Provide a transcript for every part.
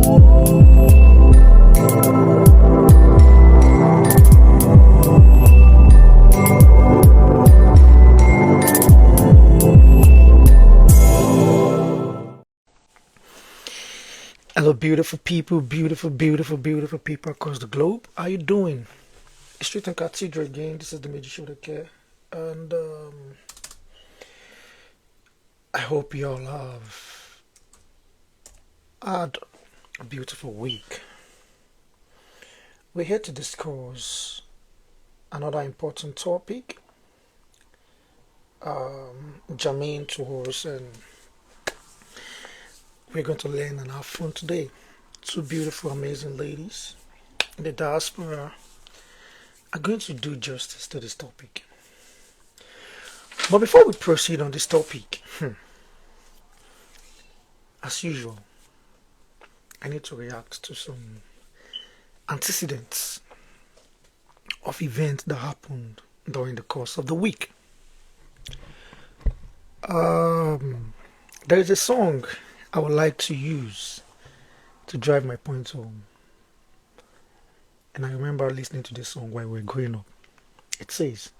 Hello, beautiful people, beautiful people across the globe. How you doing? It's Street and Cathedral again. This is the Major Show that care, and I hope you all have had a beautiful week. We're here to discuss another important topic, germane to us, and we're going to learn and have fun today. Two beautiful, amazing ladies in the diaspora are going to do justice to this topic. But before we proceed on this topic, as usual, I need to react to some antecedents of events that happened during the course of the week. There is a song I would like to use to drive my point home. And I remember listening to this song while we were growing up. It says,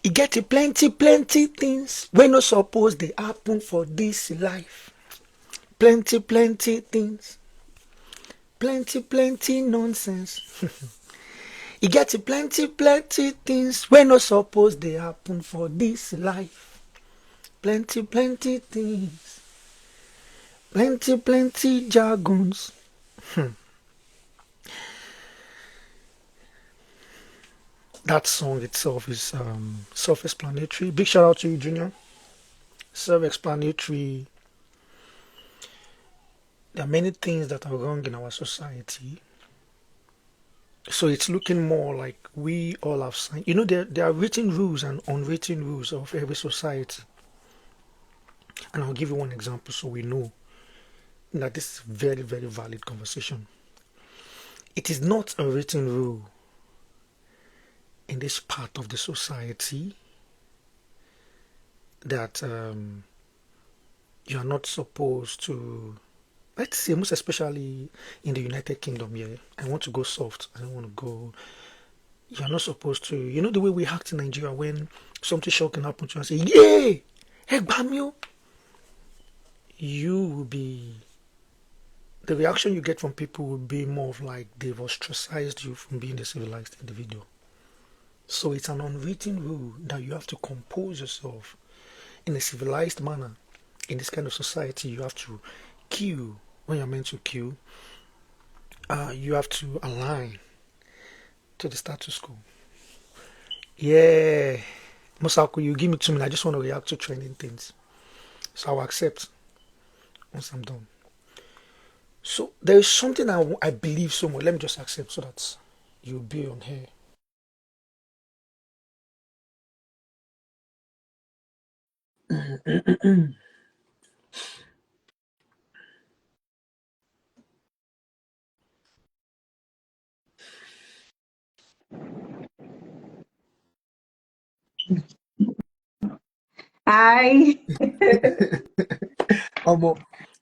"E get a plenty things wey no suppose dey happen for this life. Plenty things, plenty nonsense. E get a plenty things wey no suppose dey happen for this life. Plenty things, plenty jargons." That song itself is self-explanatory. Big shout out to you, Junior. Self-explanatory. There are many things that are wrong in our society. So it's looking more like we all have signed. You know, there are written rules and unwritten rules of every society. And I'll give you one example so we know that this is a very valid conversation. It is not a written rule in this part of the society that you are not supposed to, let's say, most especially in the United Kingdom here. I want to go soft. I don't want to go. You're not supposed to, you know, the way we act in Nigeria when something shocking happens to you and say, "Yay! Egbamio!" You will be, the reaction you get from people will be more of like they've ostracized you from being a civilized individual. So it's an unwritten rule that you have to compose yourself in a civilized manner. In this kind of society, you have to queue when you're meant to queue. You have to align to the status quo. Yeah. Mosako, you give me 2 minutes. I just want to react to trending things. So I'll accept once I'm done. So there is something I believe so much. Let me just accept so that you'll be on here. Hi.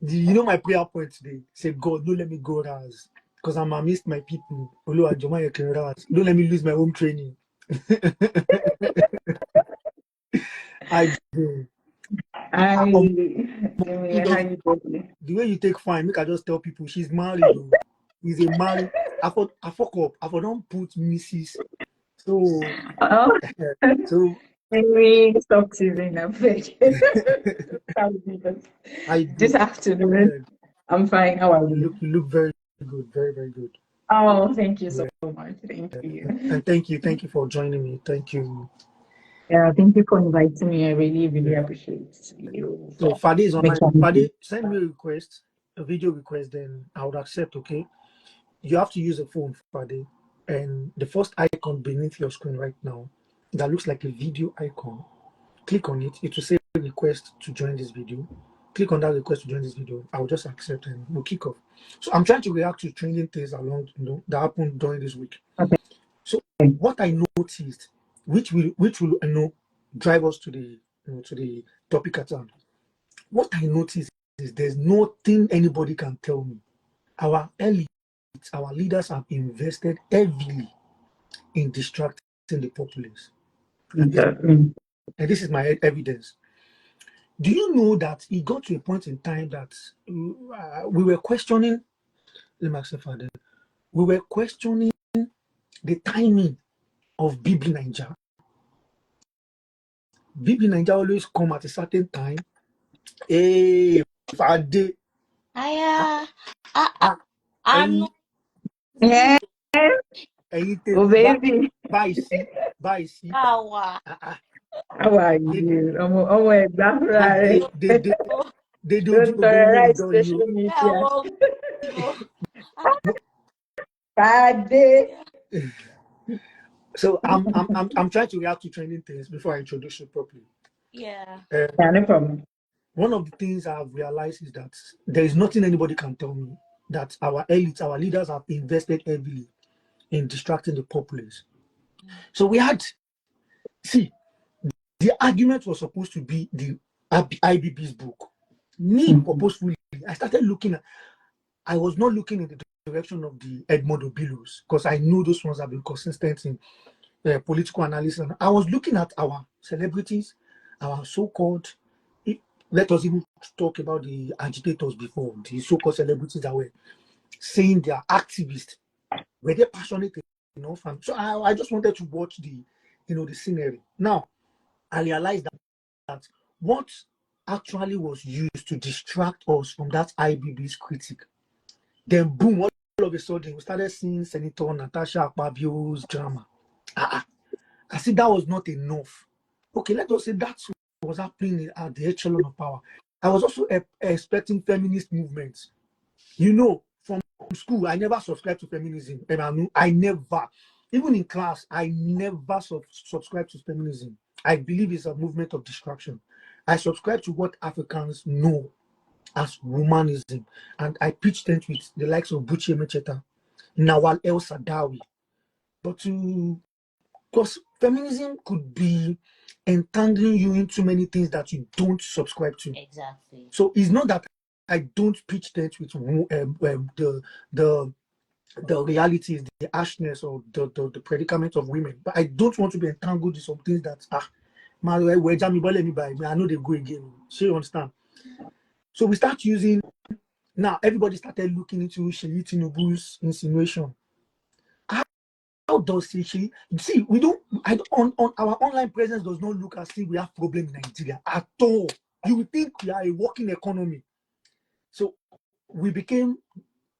You know my prayer point today? Say, God, don't let me go Raz. Because I'm amidst my people. Don't let me lose my home training. I do. Hi. You How just, you doing? the way you take fine, make I just tell people she's married though. He's a married. I fuck up. I don't put Mrs. So Oh, so maybe stop teasing a bit. I This do. afternoon, I'm fine. How are you? You look very good, very good. Oh, thank you so Yeah. much. Thank you. And thank you for joining me. Thank you. Yeah, thank you for inviting me. I really Yeah. appreciate you So Fade is online. making Fade, me. send me a request, a video request, then I would accept, okay? You have to use a phone, Fade. And the first icon beneath your screen right now, that looks like a video icon. Click on it. It will say request to join this video. Click on that request to join this video. I will just accept and we'll kick off. So I'm trying to react to trending things along, that happened during this week. Okay. So what I noticed, which will drive us to the to the topic at hand. What I noticed is there's nothing anybody can tell me Our elites, our leaders have invested heavily in distracting the populace. And this, Exactly. and this is my evidence. Do you know that it got to a point in time that we were questioning, let me ask you, Father, we were questioning the timing of BB Niger. BB Niger always come at a certain time. Hey, Father, I I ah, I'm ẹ̀yin not Yeah. ẹ̀yin Oh, tèmi baby. báyìí sí, power. ah, ah, How are dé- you? Oh, exactly. dédé ojú Don't gbogbo yín ò terrorize jọ yín o. social I media. will go. Bad day. So I'm trying to react to trending things before I introduce you properly. Yeah. Yeah, no problem. One of the things I've realized is that there is nothing anybody can tell me that our elites, our leaders have invested heavily in distracting the populace. So we had, see, the argument was supposed to be the IBB's book. Me, Mhm. purposefully, I started looking at, I was not looking in the direction of the Edmond Obilos because I know those ones have been consistent in political analysis. I was looking at our celebrities, our so-called, let us even talk about the agitators before, the so-called celebrities that were saying they are activists. Were they passionate enough? And so I just wanted to watch the scenery. Now, I realized that what actually was used to distract us from that IBB's critic, then boom, all of a sudden, we started seeing Senator Natasha Akpabio's drama. As if that was not enough. Okay, let us say that's what was happening at the echelon of power. I was also expecting feminist movements. From school, I never subscribed to feminism. And I never, even in class, I never subscribed to feminism. I believe it's a movement of distraction. I subscribe to what Africans know as womanism. And I pitched tent with the likes of Buchi Emecheta, Nawal El Sadawi. But because feminism could be entangling you into many things that you don't subscribe to. Exactly. So it's not that I don't pitch tent with the the reality is the harshness or the predicament of women. But I don't want to be entangled in some things that I know they go again. So you understand? So we start using now everybody started looking into Sheyi Tinubu's insinuation. How does she see? We don't. I don't on our online presence does not look as if we have problem in Nigeria at all. You would think we are a working economy. So we became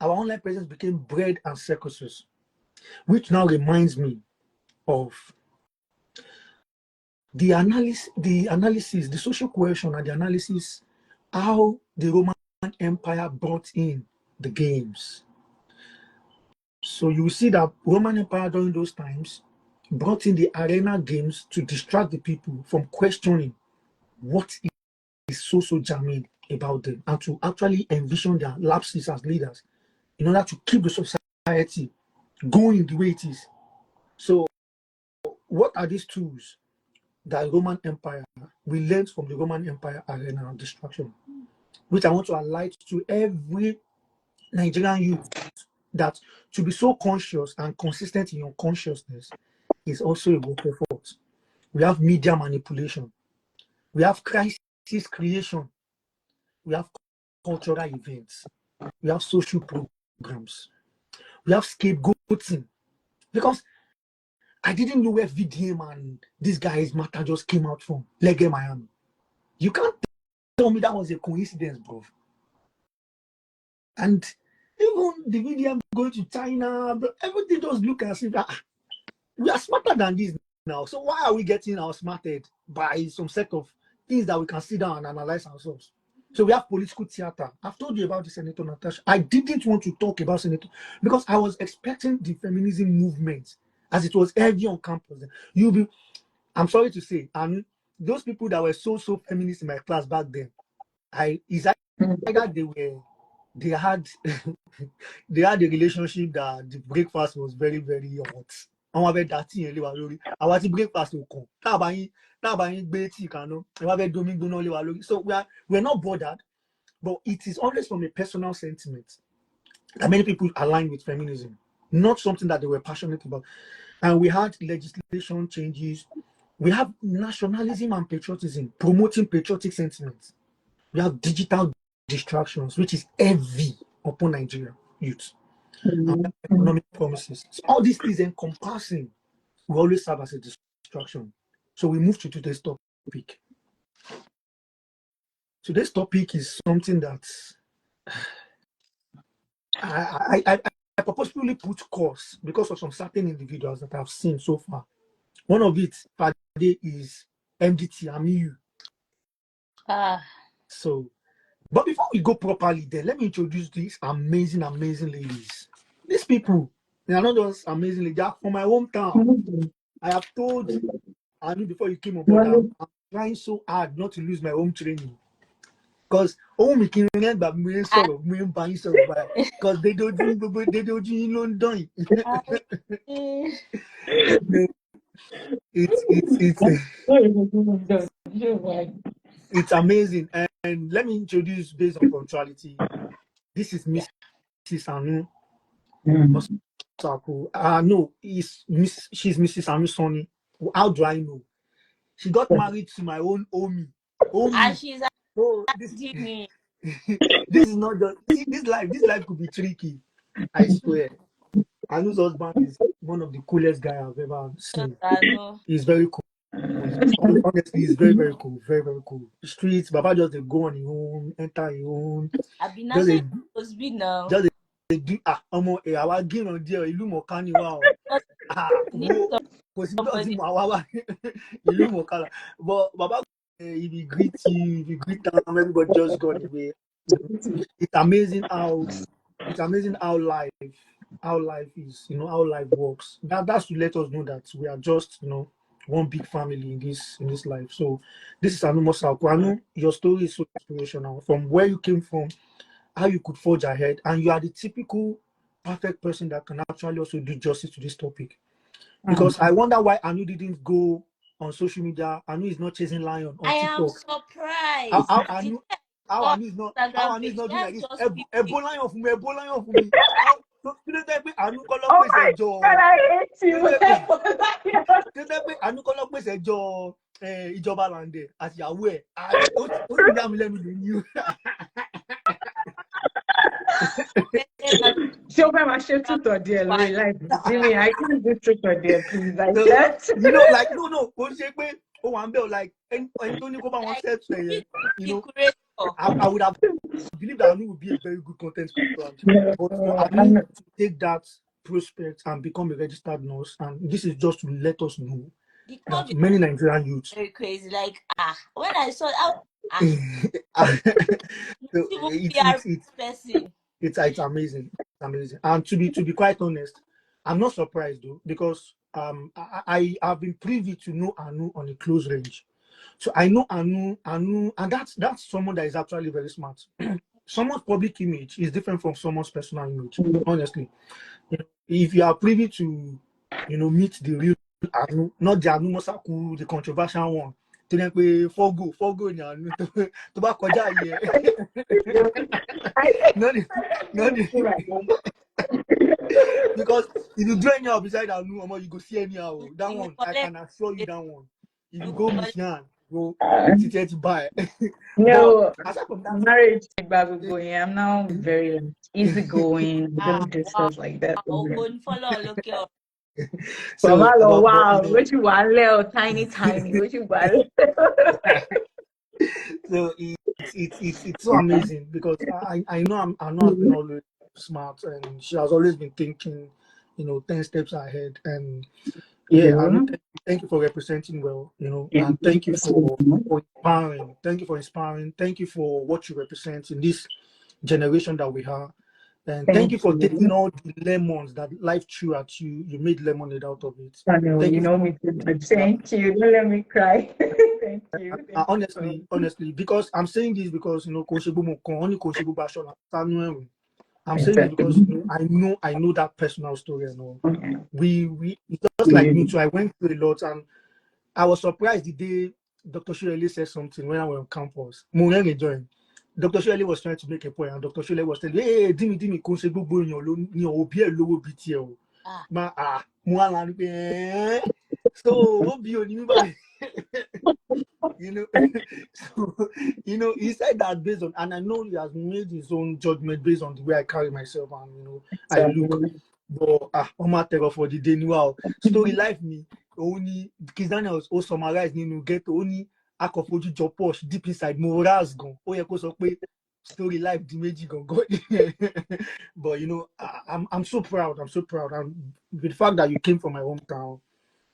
our online presence became bread and circuses, which now reminds me of the the social cohesion and the analysis, how the Roman Empire brought in the games. So you will see that Roman Empire during those times brought in the arena games to distract the people from questioning what is so jamming about them and to actually envision their lapses as leaders in order to keep the society going the way it is. So what are these tools that Roman Empire we learned from the Roman Empire arena of destruction, which I want to highlight to every Nigerian youth that to be so conscious and consistent in your consciousness is also a work effort. We have media manipulation, we have crisis creation, we have cultural events, we have social programs, we have scapegoating. Because I didn't know where VDM and this guy's matter just came out from. Lege Miami. You can't tell me that was a coincidence, bro. And even the VDM going to China, everything just look as if we are smarter than this now. So why are we getting outsmarted by some set of things that we can sit down and analyze ourselves? So we have political theater. I've told you about the Senator Natasha. I didn't want to talk about Senator because I was expecting the feminism movement as it was heavy on campus. I'm sorry to say, and those people that were so feminist in my class back then, it's either they had they had a relationship that the breakfast was very, very hot. Àwọn abẹ́ dà tí yẹn lé wa lórí. Àwa tí breakfast ò kàn. Táàbà yín gbé tí ìkànnà. Ẹ wá fẹ́ domi gbóná lé wa lórí. So we're not bothered, but it is always from a personal sentiment. that many people aligned with feminism, not something that they were passionate about. And we had legislation changes. We have nationalism and patriotism, promoting patriotic sentiments. We have digital distractions, which is heavy upon Nigerian youth. And we have economic promises. So all these things encompassing will always serve as a distraction. So we move to today's topic. Today's topic is something that I purposefully put course because of some certain individuals that I've seen so far. One of it, Fade, is MDT, Amiyu. So, but before we go properly, then let me introduce these amazing ladies. These people, they are not just amazing ladies, they are from my hometown. I have told Anu before you came on board, I'm trying so hard not to lose my home training. Because because they don't you know done. It's amazing. And let me introduce based on punctuality. This is Mrs. Anu. No, she's Mrs. Anu Sonny. How do I know? She got married to my own Omi. And she's So this is not just see this life could be tricky. I swear. Anu's husband is one of the coolest guy I've ever seen. He's very cool. Honestly, he's very, very cool. Very, very cool. The streets, Baba just they go on his own, enter his own. Just they do our game on there, you look more wow. But Baba, if he greets you, if you greet them, everybody just got away. It's amazing how life is, how life works. That's to let us know that we are just, one big family in this life. So this is Anu Mosako. Anu, your story is so inspirational. From where you came from, how you could forge ahead, and you are the typical perfect person that can actually also do justice to this topic. Because I wonder why Anu didn't go on social media. Anu is not chasing lion on TikTok. I am surprised. How Anu is not doing like this. Ebola for me. Oh my God, I hate you. Ìjọba lande as you are aware. Show me my shift to dear like Jimmy, I can't do truth or dear, please. Like So, that. like no. I'm like I would have believed that Anu would be a very good content creator. But for Anu to take that prospect and become a registered nurse, and this is just to let us know that many Nigerian youths very crazy. Like when I saw it's amazing. It's amazing. And to be quite honest, I'm not surprised though, because I have been privy to know Anu on a close range. So I know Anu, and that's someone that is actually very smart. Someone's public image is different from someone's personal image. Honestly, if you are privy to, meet the real Anu, not the Anu Mosaku, the controversial one. To them, we forgo, to back because if you do anyhow beside Anu, you go see anyhow. That one, I can assure you that one. If you go miss Yan, go buy. No, marriage going. I'm now very easygoing. Don't do stuff like that. So, wow, what you want, little tiny, what you want. So it's so amazing because I know Anu has been always smart, and she has always been thinking, 10 steps ahead. And Anu, thank you for representing well, and thank you for inspiring. Thank you for inspiring. Thank you for what you represent in this generation that we are. And thank you for taking all the lemons that life threw at you. You made lemonade out of it. I know, Thank you know me too much. Thank you. Don't let me cry. Thank you. Honestly, because I'm saying this because I'm saying it because I know that personal story and all. We just like me too. I went through a lot, and I was surprised the day Dr. Shirley said something when I was on campus. Dr. Shirley was trying to make a point, and Dr. Shirley was telling me, hey, Dimi, kò ṣe gbogbo èèyàn ló ní òbí ẹ̀ lówó bíi tiẹ̀ o. Mo wá lanu pé, so what be your new body? You know, so, you know, he said that based on, and I know he has made his own judgment based on the way I carry myself and, you know, I look. But Oma Terror for the day, wow. Story life me, only, Kiss Daniels, also summarize, you know, get only, Akofoju Job Posh, deep inside, morals gone. Oh, yeah, cause of story life, the magic gone. But, you know, I'm so proud. I'm so proud. And with the fact that you came from my hometown,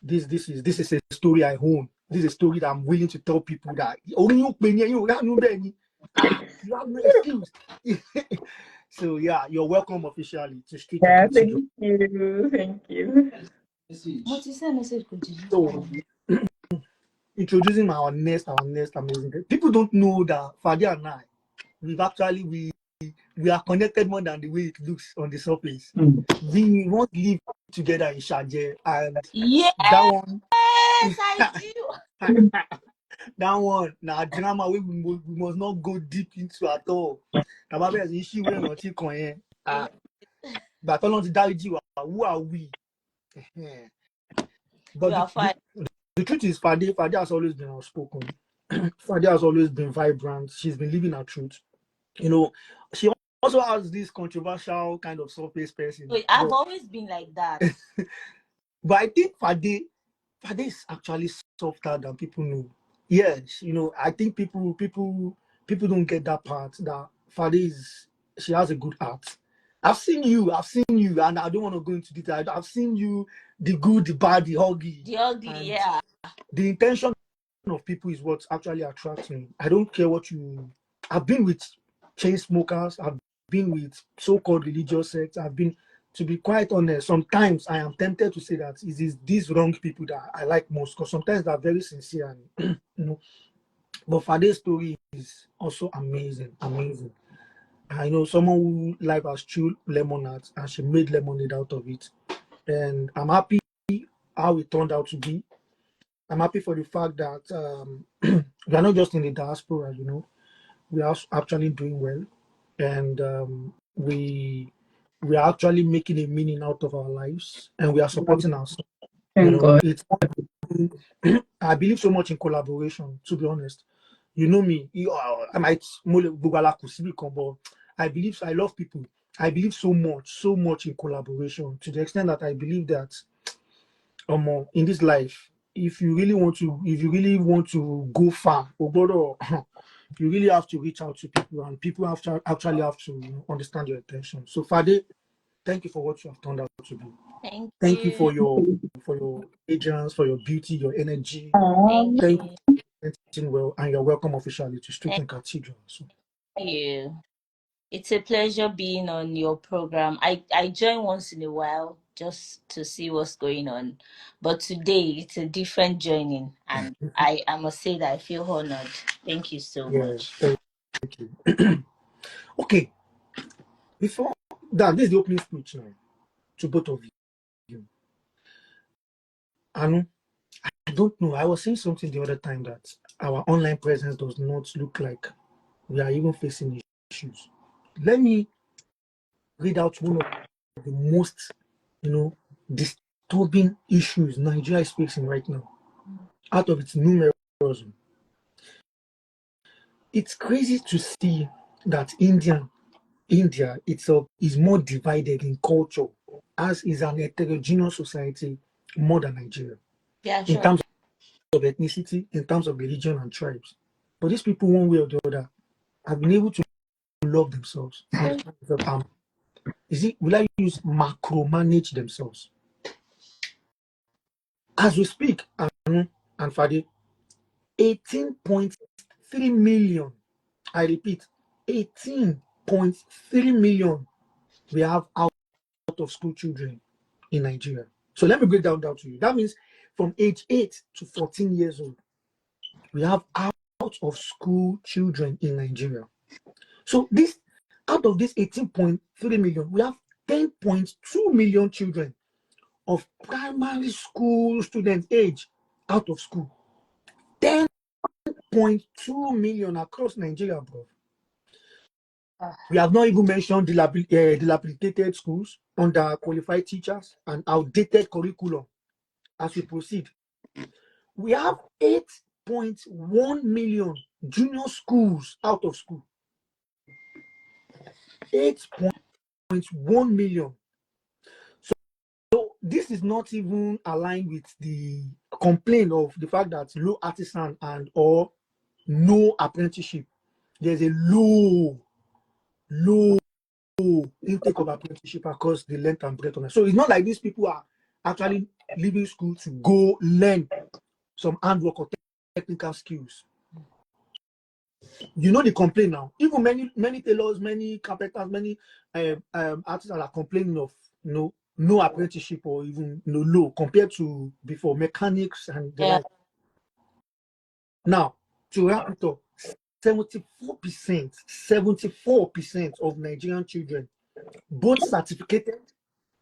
this is a story I own. This is a story that I'm willing to tell people that you have no excuse. So yeah, you're welcome officially to Street and Yeah, Cathedral. thank you. What is that message? So introducing our next amazing guest. People don't know that Fadi and I, we are connected more than the way it looks on the surface. We want to live together in Sharjah, and Yes, that one I do. that one now drama we must not go deep into at all. But who are we? But You are fine. the truth is, Fadi has always been outspoken. Fadi has always been vibrant. She's been living her truth. You know, she also has this controversial kind of surface person. Wait, I've always been like that. But I think Fadi is actually softer than people know. Yes, you know, I think people don't get that part that Fadi she has a good heart. I've seen you, and I don't want to go into detail. I've seen you, the good, the bad, the ugly. The ugly, yeah. The intention of people is what actually attracts me. I don't care what I've been with chain smokers, I've been with so-called religious sects, I've been, to be quite honest, sometimes I am tempted to say that it is these wrong people that I like most, because sometimes they're very sincere and you know. But Fade's story is also amazing. I know someone who life has chewed lemonade and she made lemonade out of it. And I'm happy how it turned out to be. I'm happy for the fact that we are not just in the diaspora, you know, we are actually doing well. And we are actually making a meaning out of our lives, and we are supporting ourselves. You know, it's I believe so much in collaboration, to be honest. You know me, I might but I believe I love people. I believe so much in collaboration, to the extent that I believe that in this life, if you really want to go far, you really have to reach out to people, and people actually have to, you know, understand your intention. So Fade, thank you for what you have turned out to be. Thank you for your agents, for your beauty, your energy. Thank you for presenting well, and you're welcome officially to Street and Cathedral. So. Thank you. It's a pleasure being on your program. I join once in a while just to see what's going on. But today it's a different joining, and I must say that I feel honored. Thank you so much. Thank you. Okay. Before that, this is the opening speech now to both of you. Anu, I don't know. I was saying something the other time that our online presence does not look like we are even facing issues. Let me read out one of the most, you know, disturbing issues Nigeria is facing right now. Out of its numerous, it's crazy to see that India itself is more divided in culture, as is an heterogeneous society, more than Nigeria. Yeah, In sure. terms of ethnicity, in terms of religion and tribes. But these people, one way or the other, have been able to love themselves. Will I use macro-manage themselves? As we speak, and Fadi, 18.3 million, I repeat, 18.3 million we have out of school children in Nigeria. So let me break down that to you. That means from age 8 to 14 years old, we have out of school children in Nigeria. So this, out of this 18.3 million, we have 10.2 million children of primary school student age out of school. 10.2 million across Nigeria, bro. We have not even mentioned dilapidated schools, underqualified teachers, and outdated curriculum. As we proceed, we have 8.1 million junior schools out of school. 8.1 million. So this is not even aligned with the complaint of the fact that low artisan and or no apprenticeship. There's a low intake of apprenticeship across the length and breadth of it. So it's not like these people are actually leaving school to go learn some handwork or technical skills. You know the complaint now. Even many tailors, many carpenters, many artists are complaining of no apprenticeship or even low compared to before, mechanics and the Yeah. like. Now, to wrap it up, 74% of Nigerian children, both certificated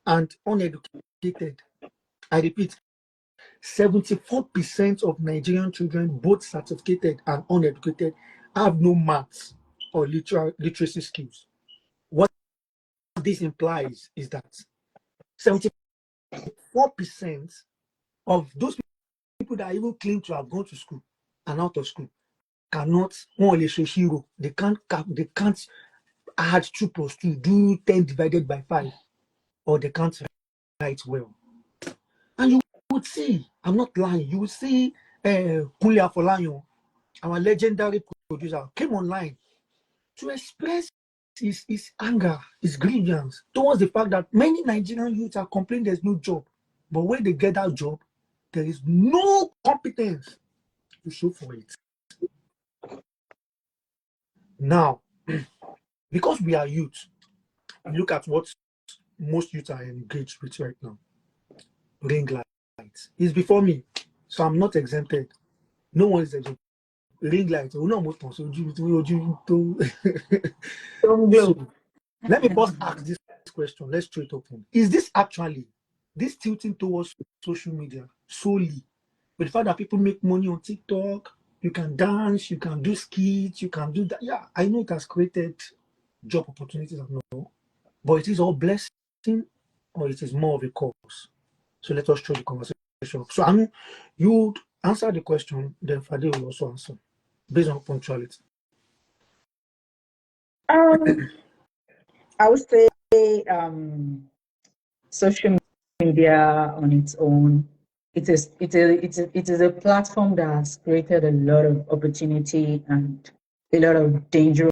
and uneducated. I repeat, 74% of Nigerian children, both certificated and uneducated, have no maths or literacy skills. What this implies is that 74% of those people that even claim to have gone to school and out of school cannot they can't add 2 plus 2, do 10 divided by 5, or they can't write well. And you would see, I'm not lying, you would see Kunle Afolayan, our legendary producer, came online to express his anger, his grievance towards the fact that many Nigerian youths are complaining there's no job. But when they get that job, there is no competence to show for it. Now, because we are youth, look at what most youth are engaged with right now. Ringlights. It's before me, so I'm not exempted. No one is exempted. Ringlights. So let me first ask this question. Let's straight open. Is this actually this tilting towards social media solely with the fact that people make money on TikTok? You can dance, you can do skits, you can do that. Yeah, I know it has created job opportunities and all, but it is all blessing or it is more of a cause. So let us show the conversation. So Anu, you answer the question, then Fade will also answer based on punctuality. I would say social media on its own, it is a platform that has created a lot of opportunity and a lot of dangerous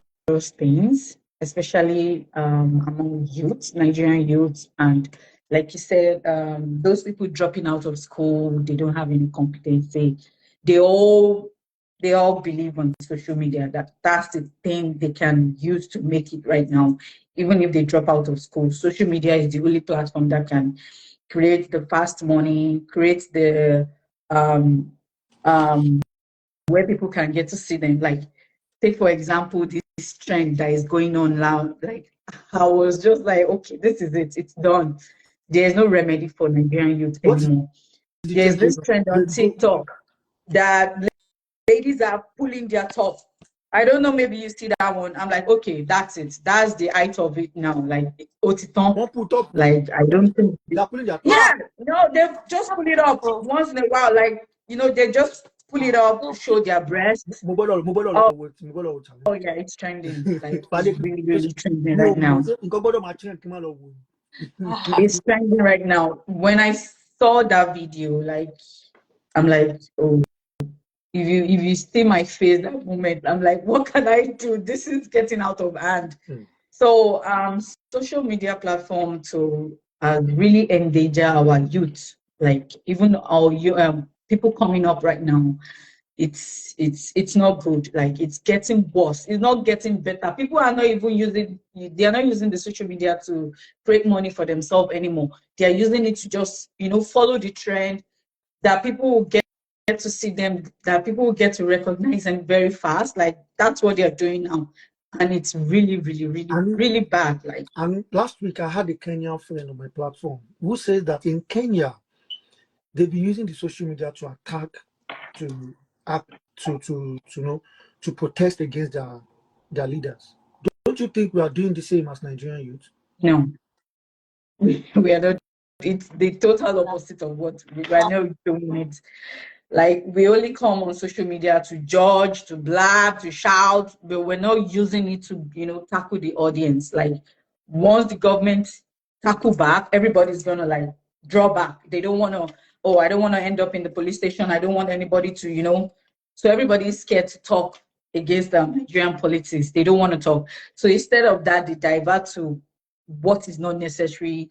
things, especially among youths, Nigerian youths, and like you said, those people dropping out of school, they don't have any competency. They all they all believe on social media that that's the thing they can use to make it right now. Even if they drop out of school, social media is the only platform that can create the fast money, create the um, where people can get to see them. Like, take for example, this trend that is going on now. Like, I was just like, okay, this is it. It's done. There's no remedy for Nigerian youth What is anymore. the There's trend? this trend on Go. TikTok that ladies are pulling their top. I don't know, maybe you see that one. I'm like, okay, that's it. That's the height of it now. Like, otiton. One put up. Like, I don't think. They are pulling their top. Yeah, no, they just pull it up once in a while. Like, they just pull it up, show their breasts. Oh, yeah, it's trending. Like, it's really, really trending right now. It's trending right now. When I saw that video, like, I'm like, oh, if you see my face that moment, I'm like, what can I do? This is getting out of hand. So social media platform to really endanger our youth, like even our people coming up right now. It's not good. Like, it's getting worse. It's not getting better. People are not even using. They are not using the social media to create money for themselves anymore. They are using it to just follow the trend, that people will get to see them, that people will get to recognize them very fast. Like, that's what they are doing now, and it's really, really, really, really bad. Like, and last week I had a Kenyan friend on my platform who says that in Kenya they've been using the social media to attack, to protest against their leaders. Those don't you think we are doing the same as Nigerian youth? No, we are not. It's the total opposite of what we are not doing it. Like, we only come on social media to judge, to blab, to shout, but we're not using it to, tackle the audience. Like, once the government tackle back, everybody's gonna like draw back. They don't want to. Oh, I don't want to end up in the police station. I don't want anybody to, So everybody's scared to talk against the Nigerian politics. They don't want to talk. So instead of that, they divert to what is not necessary.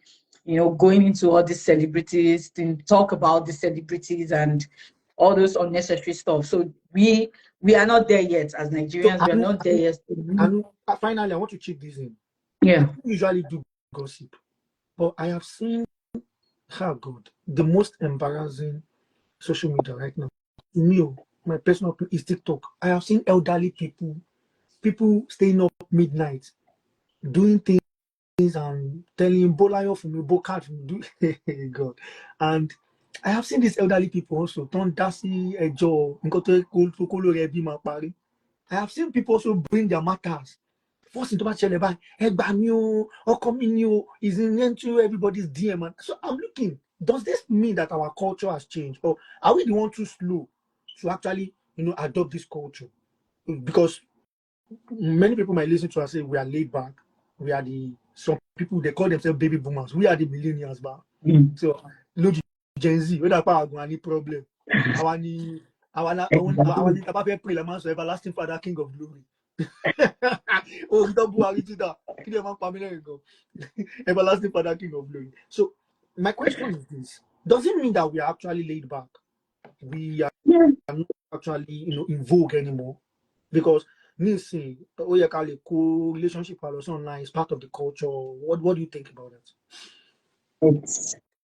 Going into all these celebrities to talk about the celebrities and all those unnecessary stuff. So we are not there yet as So Nigerians. We are not there yet. finally, I want to chip this in. Yeah. I don't usually do gossip, but I have seen, how good, the most embarrassing social media right now. To me, my personal opinion is TikTok. I have seen elderly people staying up midnight, doing things and telling Bolayo from me, Bokat from do God. And I have seen these elderly people also turn Dasi Ejo, I have seen people also bring their matters. Force into my channel, is into everybody's DM. And so I'm looking, does this mean that our culture has changed? Or are we the one too slow to actually, adopt this culture? Because many people might listen to us say we are laid back. We are some people, they call themselves baby boomers. We are the millennials, but so look, Gen Z, we don't have any problem. Our pray the man so everlasting Father, King of Glory. Oh, everlasting Father, King of Glory. So my question is this: does it mean that we are actually laid back? We are not actually, in vogue anymore? Because me saying, oh, yeah, relationship online is part of the culture. What do you think about it?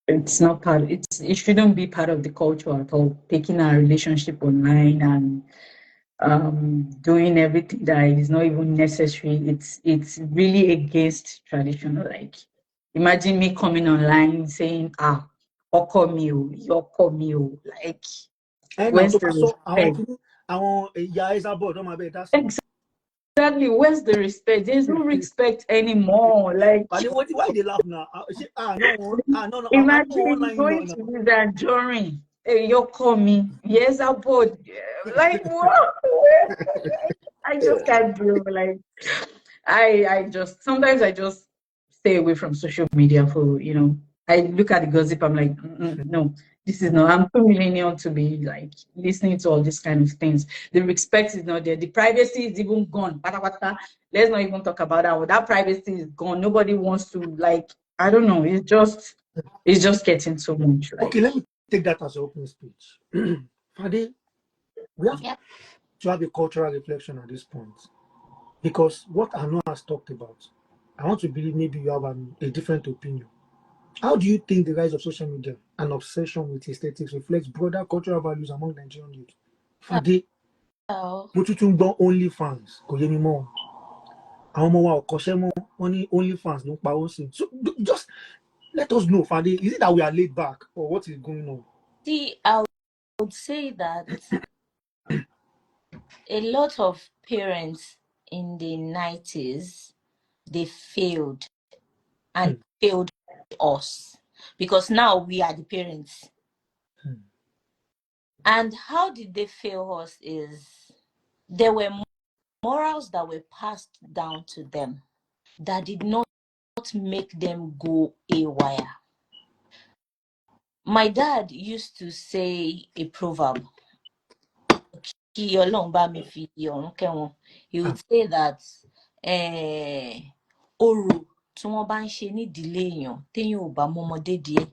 It's not part. It shouldn't be part of the culture at all. Taking our relationship online and doing everything that is not even necessary. It's really against traditional. Like, imagine me coming online saying, oko mi o, yoko mi o. Like, And now where's to the pass up, respect? I want a board on my bed. That's Exactly. Where's the respect? There's no respect anymore. Like, why they laugh now? No, no, I don't imagine online going now. to use that during. Hey, yoko mi. Yes, I board. Like, what? I just can't do, like, I just sometimes I just stay away from social media for, I look at the gossip, I'm like, no, this is not, I'm too millennial to be like listening to all these kind of things. The respect is not there, the privacy is even gone. Let's not even talk about that. That privacy is gone. Nobody wants to, like, I don't know, it's just getting so much. Like, Okay, let me take that as an open speech. Fade, we have to have a cultural reflection at this point. Because what Anu has talked about, I want to believe maybe you have a different opinion. How do you think the rise of social media and obsession with aesthetics reflects broader cultural values among Nigerian youth? Fade, mo tún tún gbọ́ OnlyFans, kò yé mi mọ́. Àwọn ọmọ wa ò kọ́ṣẹ́ mọ́, wọ́n ní OnlyFans ló ń pawó sí. So just let us know, Fade, is it that we are laid back or what is going on? See, I would say that a lot of parents in the 90s, they failed and failed us because now we are the parents. And how did they fail us is there were morals that were passed down to them that did not make them go haywire. My dad used to say a proverb. He would say that orò tí wọ́n bá ń ṣe nídìílé èèyàn téèyàn ò bá mọ́mọdé díẹ̀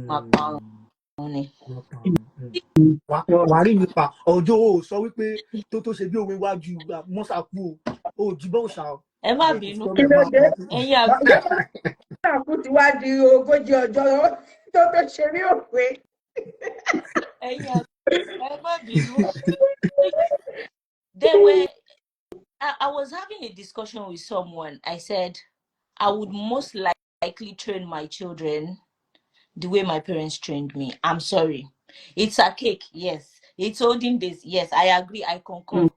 máa parun ni. Wàá rí mi pa ọjọ́ ò sọ wípé tó ṣe bí òwe wájú mọ́sàkú o ò jíbọ̀ òṣà o. Ẹ má bínú, ẹ̀yin àkú ti wá di ogójì ọjọ́ tó ṣe ní òpin. ẹ̀yin ẹ má bínú. There were I was having a discussion with someone. I said I would most likely train my children the way my parents trained me. I'm sorry. It's a cake, yes. It's olden days, yes. I agree, I concur.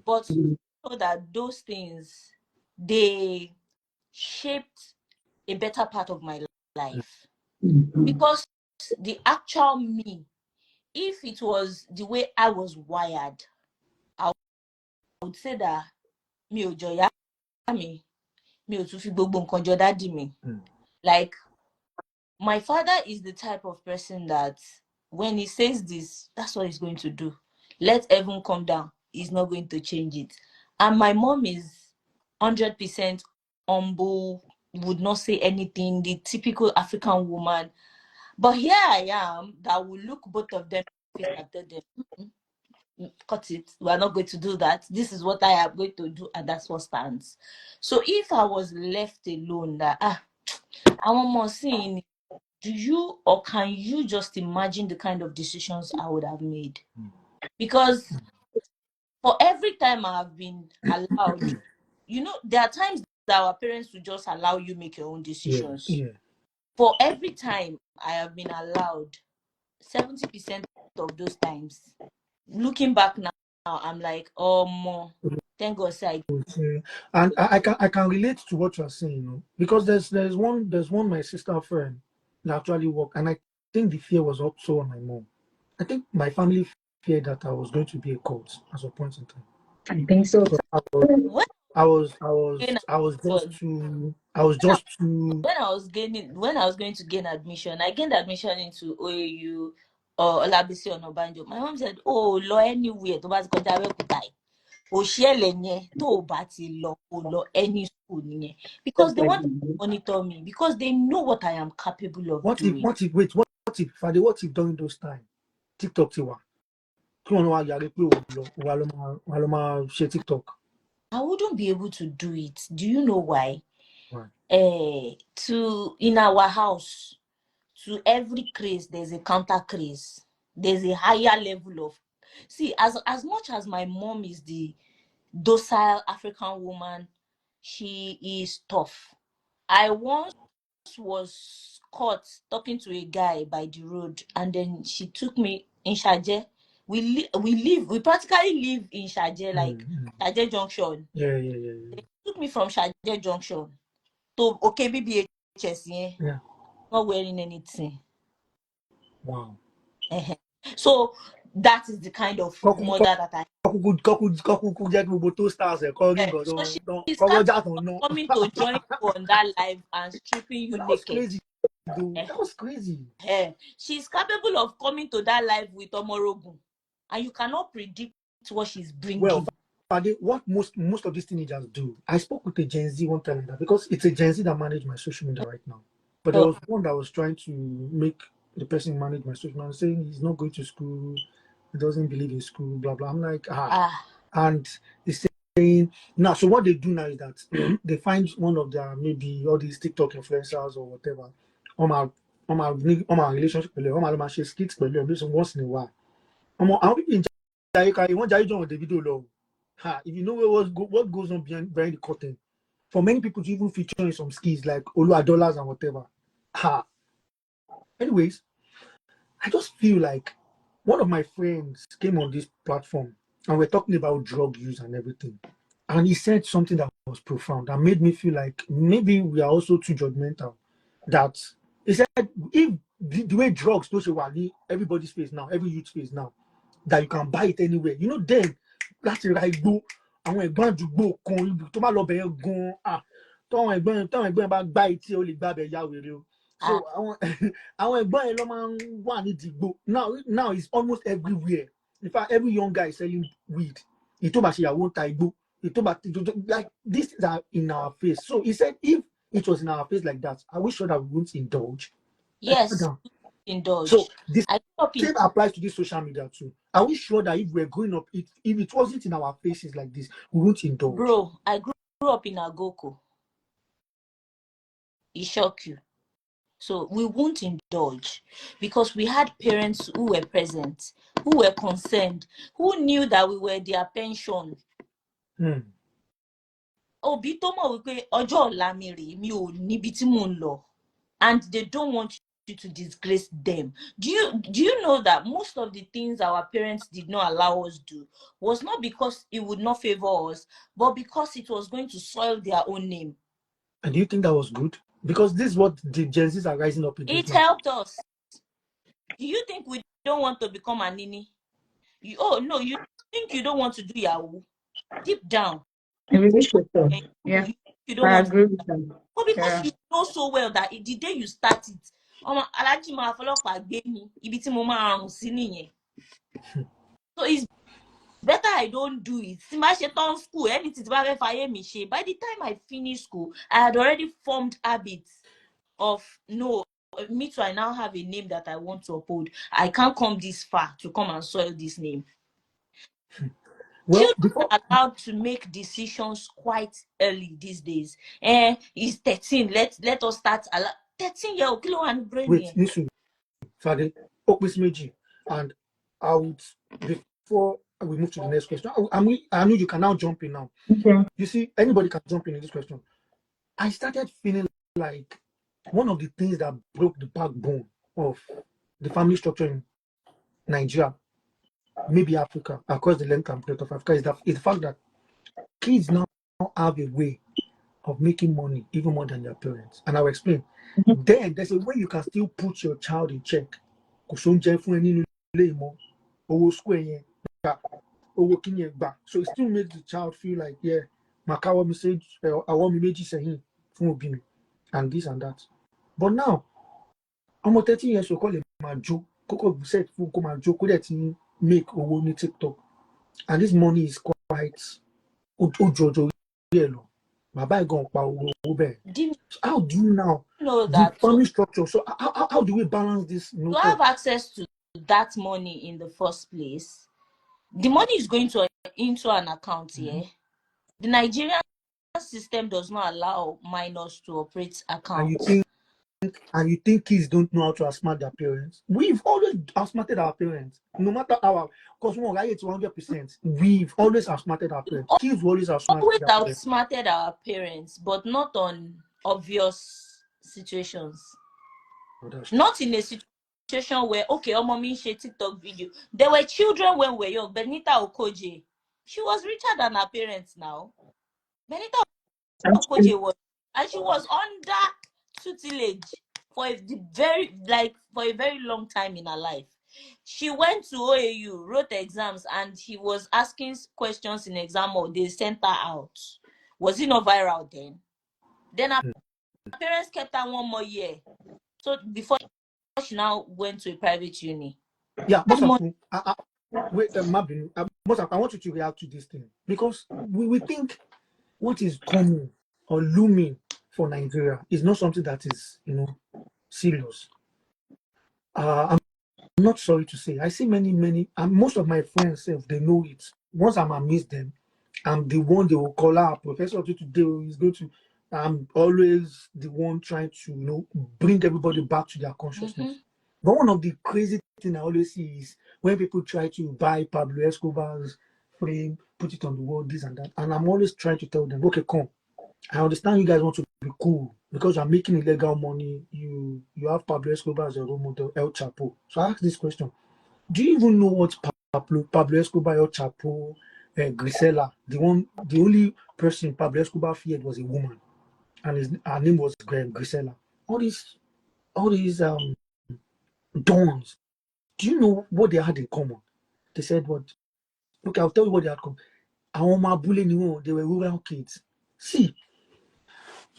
But so that those things they shaped a better part of my life. Mhm. Because the actual me, if it was the way I was wired, I would say that mi ò jọ ìyá mi, mi ò tún fi gbogbo nǹkan jọ dádì mi. Like, my father is the type of person that when he says this, that's what he's going to do. Let heaven come down. He's not going to change it. And my mom is 100% humble, would not say anything, the typical African woman. But here I am, that will look both of them in the face and tell them, cut it. We are not going to do that. This is what I am going to do, and that's what stands. So if I was left alone, that I want more seeing, do you or can you just imagine the kind of decisions I would have made? Because for every time I have been allowed, there are times that our parents will just allow you make your own Yeah, decisions. yeah. For every time I have been allowed, 70% of those times, looking back now, I'm like, oh, more. Thank God, say Okay. And I can relate to what you're saying, because there's one my sister friend that actually worked, and I think the fear was also on my mom. I think my family feared that I was going to be a cult at some point in time. I think so So too. I was when I was I I was I was just was too I was when I just too when I was going to gain admission, I gained admission into OAU or Olabisi Onabanjo. My mom said, "Oh, law anywhere to bá ti kọjá Abẹ́òkúta yìí, òṣìẹ̀lẹ̀ yẹn tó o bá ti lọ kó lọ any school nìyẹn." Because Just they like want to monitor me, because they know what I am capable of what if doing. what if wait what if during those time TikTok ti wà kí wọn wá yàrá pé òun lọ wà lọ máa ṣe TikTok. I wouldn't be able to do it. Do you know why? Right. In our house, to every craze, there's a counter craze. There's a higher level of. See, as much as my mom is the docile African woman, she is tough. I once was caught talking to a guy by the road, and then she took me in Shaje. We practically live in Shaje, like Shaje Junction. Yeah. They took me from Shaje Junction to OKBBHS, Yeah. not wearing anything. Wow. So that is the kind of mother that I Kọ́kúkú jẹ́ kí gbogbo toasters ẹ̀kọ́ rí am. nǹkan So she's kọ́wọ́ capable jàtọ̀ of ná. coming to join you on that live and stripping you That was naked. crazy, dude. That was crazy. She's capable of coming to that live with Omorogun, and you cannot predict what she's Well, bringing. what most of these teenagers do. I spoke with a Gen Z one time on that because it's a Gen Z that manage my social media right now. But there So, was one that was trying to make the person manage my social media, saying he's not going to school, he doesn't believe in school, blah blah. I'm like, and he's saying now. So what they do now is that they find one of their maybe all these TikTok influencers or whatever on my relationship with them, on my share skits with them, once in a while. How people in Jai want Jai John Davido law. If you know what goes on behind the curtain, for many people to even feature in some skits like Olu dollars and whatever. Anyways, I just feel like one of my friends came on this platform and we're talking about drug use and everything. And he said something that was profound and made me feel like maybe we are also too judgmental. That he said, if the way drugs, those are everybody's face now, every youth face now, that you can buy it anywhere. Then láti ra igbó àwọn ẹ̀gbọ́n àdúgbò kan ibi tó bá lọ bẹ̀rẹ̀ gan-an táwọn ẹ̀gbọ́n bá gbá etí ó lè gbá bẹ̀ ya wèrè o. So àwọn ẹ̀gbọ́n yẹn ló máa ń wà nídìí igbó. Now it's almost everywhere. In fact, every young guy is selling weed. Èyí tó bá ṣe ìyàwó ń ta igbó. Èyí tó bá like these are in our face. So he said if it was in our face like that, are we sure that we won't indulge? yes, indulge. So this I grew up in same applies to this social media too. Are we sure that if we're growing up, if it wasn't in our faces like this, we won't indulge? Bro, I grew up in Agoko. It shock you. So we won't indulge because we had parents who were present, who were concerned, who knew that we were their pension. Òbí tó mọ̀ wípé ọjọ́ ọ̀la mi rèé, mi ò níbi tí mò ń lọ, and they don't want you to disgrace them. Do you know that most of the things our parents did not allow us do was not because it would not favor us, but because it was going to soil their own name? And do you think that was good? Because this is what the Gen Zs are rising up against It now. helped us. Do you think we don't want to become a nini? No, you think you don't want to do Yahoo? Deep down, It really should so. Yeah, you don't I want to. agree with them. But because Yeah. you know so well that the day you start it, Alhaji máa fọlọ́pàá gbé mi, ibi tí mo máa rùn sí nìyẹn. So it's better I don't do it. Tí má ṣe tán school, anything tí bá fẹ́ fayé mi ṣe. By the time I finish school, I had already formed habits of no, me too, I now have a name that I want to uphold. I can't come this far to come and soil this name. Well, Children before are allowed to make decisions quite early these days. He's 13. Let us start. 13-year-old kilo and brain. wait, Nisu, Fade, Okwismeji, and I would before we move to the next question. I know you can now jump in now. Okay. You see, anybody can jump in this question. I started feeling like one of the things that broke the backbone of the family structure in Nigeria, maybe Africa, across the length and breadth of Africa, is the fact that kids now have a way of making money even more than their parents. And I'll explain. Then there's a way you can still put your child in check. So it still makes the child feel like, yeah, my cow message, I want me saying, and this and that. But now, I'm 13 years old, call him my joke. Coco said, my joke, make a TikTok. And this money is quite Ojojo yellow. Baba gon pa owó bẹ́ẹ̀. How do you now know the that family structure? So how do we balance this? to have access to that money in the first place, the money is going into an account here. The Nigerian system does not allow minors to operate accounts. And you think kids don't know how to outsmart their parents? We've always outsmarted our parents, no matter how. Because we are 100%. We've always outsmarted our parents. Kids will always outsmart Always their parents. outsmarted our parents, but not on obvious situations. Not in a situation where, okay, mommy share TikTok video. There were children when we were young. Benita Okoje, she was richer than her parents now. Benita Okoje was, and she was under tutelage for a very long time in her life. She went to OAU, wrote exams, and he was asking questions in exam hall. They sent her out. Was it not viral then? Then her parents kept her one more year. So before she now went to a private uni. Yeah, wait, Mabin, I want you to react to this thing because we think what is common or looming for Nigeria is not something that is, serious. I'm not sorry to say. I see many, and most of my friends, if they know it, once I'm amazed them, I'm the one they will call out. Professor today is going to. I'm always the one trying to, bring everybody back to their consciousness. But one of the crazy things I always see is when people try to buy Pablo Escobar's frame, put it on the wall, this and that. And I'm always trying to tell them, okay, come. I understand you guys want to be cool because you're making illegal money. You have Pablo Escobar as your role model, El Chapo. So I ask this question: do you even know what Pablo Escobar, El Chapo, Grisela, the only person Pablo Escobar feared was a woman, and her name was Grisela. All these dons. Do you know what they had in common? They said what? Look, I'll tell you what they had in common. They were rural kids. See,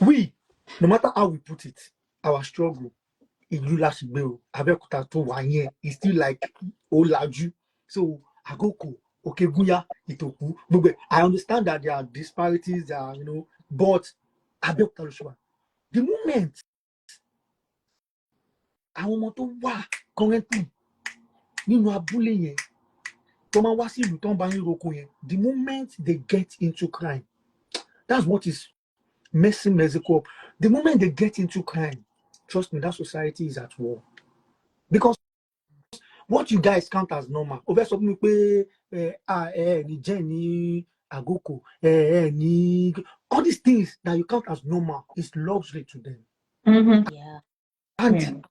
no matter how we put it, our struggle, ìlú láṣìgbé o, Abẹ́òkúta tó wà yẹn is still like ó lajú. So Àgókò, Òkègúnyá, Ìtòkú, gbogbo ẹ̀. I understand that there are disparities, but Abẹ́òkúta ló ṣe wà. The moment àwọn ọmọ tó wà currently nínú abúlé yẹn tó máa wá sí ìlú tó ń bá yín roko yẹn, the moment they get into crime, that's what is messing Mexico up. The moment they get into crime, trust me, that society is at war. Because what you guys count as normal, all these things that you count as normal is luxury to them. Mm-hmm. Yeah. And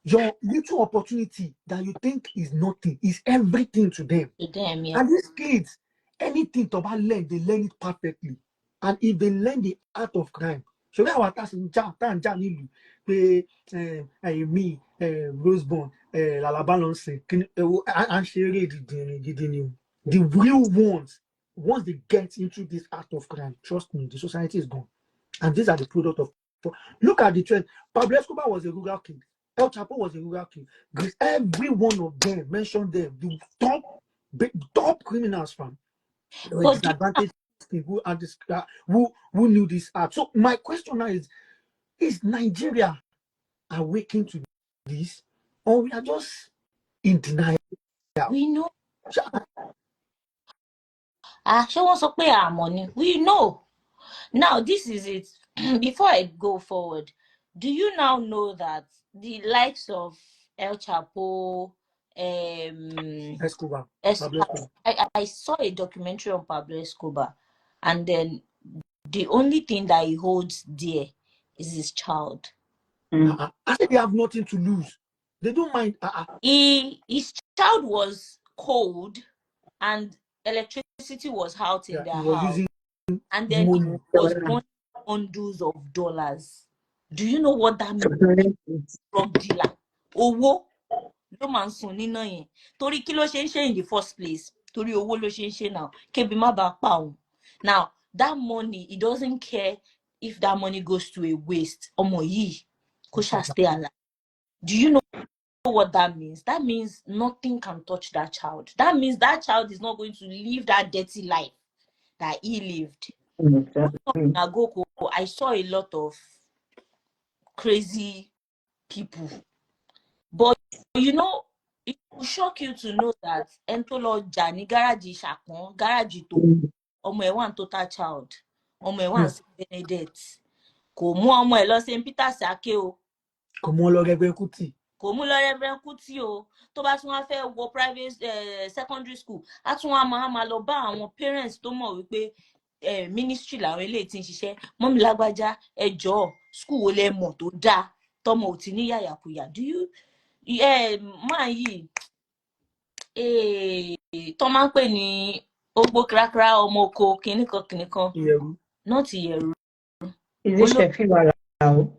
Your little opportunity that you think is nothing is everything to them. To them, yeah. And these kids, anything to learn, they learn it perfectly. And if they learn the art of crime, so that what that's in Jan me, Roseborn, Lalabalonse, and Shere the real ones, once they get into this art of crime, trust me, the society is gone. And these are the product of. Look at the trend. Pablo Escobar was a rural kid. El Chapo was a rural kid. Every one of them mentioned them, the top criminals from. They were But disadvantaged people who, this, who knew this art. So my question now is Nigeria awakened to this, or we are just in denial? we know. Ṣé wọ́n sọ pé àmọ́ ni? We know. Now, this is it. Before I go forward, do you now know that the likes of El Chapo, Escobar, I saw a documentary on Pablo Escobar, and then the only thing that he holds dear is his child. I said they have nothing to lose. They don't mind. His child was cold, and electricity was out in their house, and then he was buying bundles of dollars. Do you know what that means? Drug dealer. Owó ló máa ń sun níná yẹn. Torí kí ló ṣe ń ṣe in the first place? Torí owó ló ṣe ń ṣe now. Kébi má bàa pa òun. Now, that money, he doesn't care if that money goes to a waste. Ọmọ yìí kó ṣá stay alive. Do you know what that means? That means nothing can touch that child. That means that child is not going to live that dirty life that he lived. I saw a lot of crazy people, but you know, it will shock you to know that Entolo Jani Garaji Shakon, Garaji to Omo Ewan Total Child, Omo Ewan Benedict, Kò mú ọmọ ẹ̀ lọ St. Peter Sake o. Kò mú lọ Reverend Kuti. Kò mú lọ Reverend Kuti o. Tó bá tún wá fẹ́ wọ private secondary school, á tún wá máa lọ bá àwọn parents tó mọ̀ wípé ministry làwọn eléyìí tí ń ṣiṣẹ́. Mọ́mí lágbájá, ẹ jọ̀ọ́, school wo lẹ mọ̀ tó dáa tọmọ ò ti ní yàyàkuyà. Do you máa yìí tó máa ń pè ní ogbó kírákírá ọmọ oko kìnnìkan not Ìyẹ̀rú. Is it Shefiu Alao?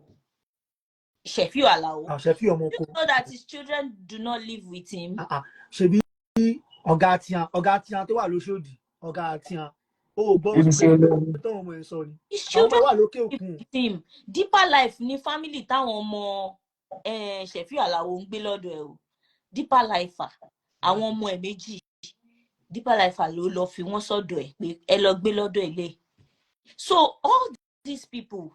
Shefiu Alao. Shefiu ọmọ oko. You know that his children do not live with him. Ṣebí ọ̀gá tiyan tó wà lóṣòdì, ọ̀gá tiyan. Oh, boss, his children live with him. Deeper life ni family táwọn ọmọ Shefiu Alao ń gbé lọ́dọ̀ ẹ̀ o. Deeper life àwọn ọmọ ẹ̀ méjì. Deeper life ló lọ fi wọ́n sọ́dọ̀ ẹ̀ pé ẹ lọ gbé lọ́dọ̀ ẹ̀ lé. So all these people,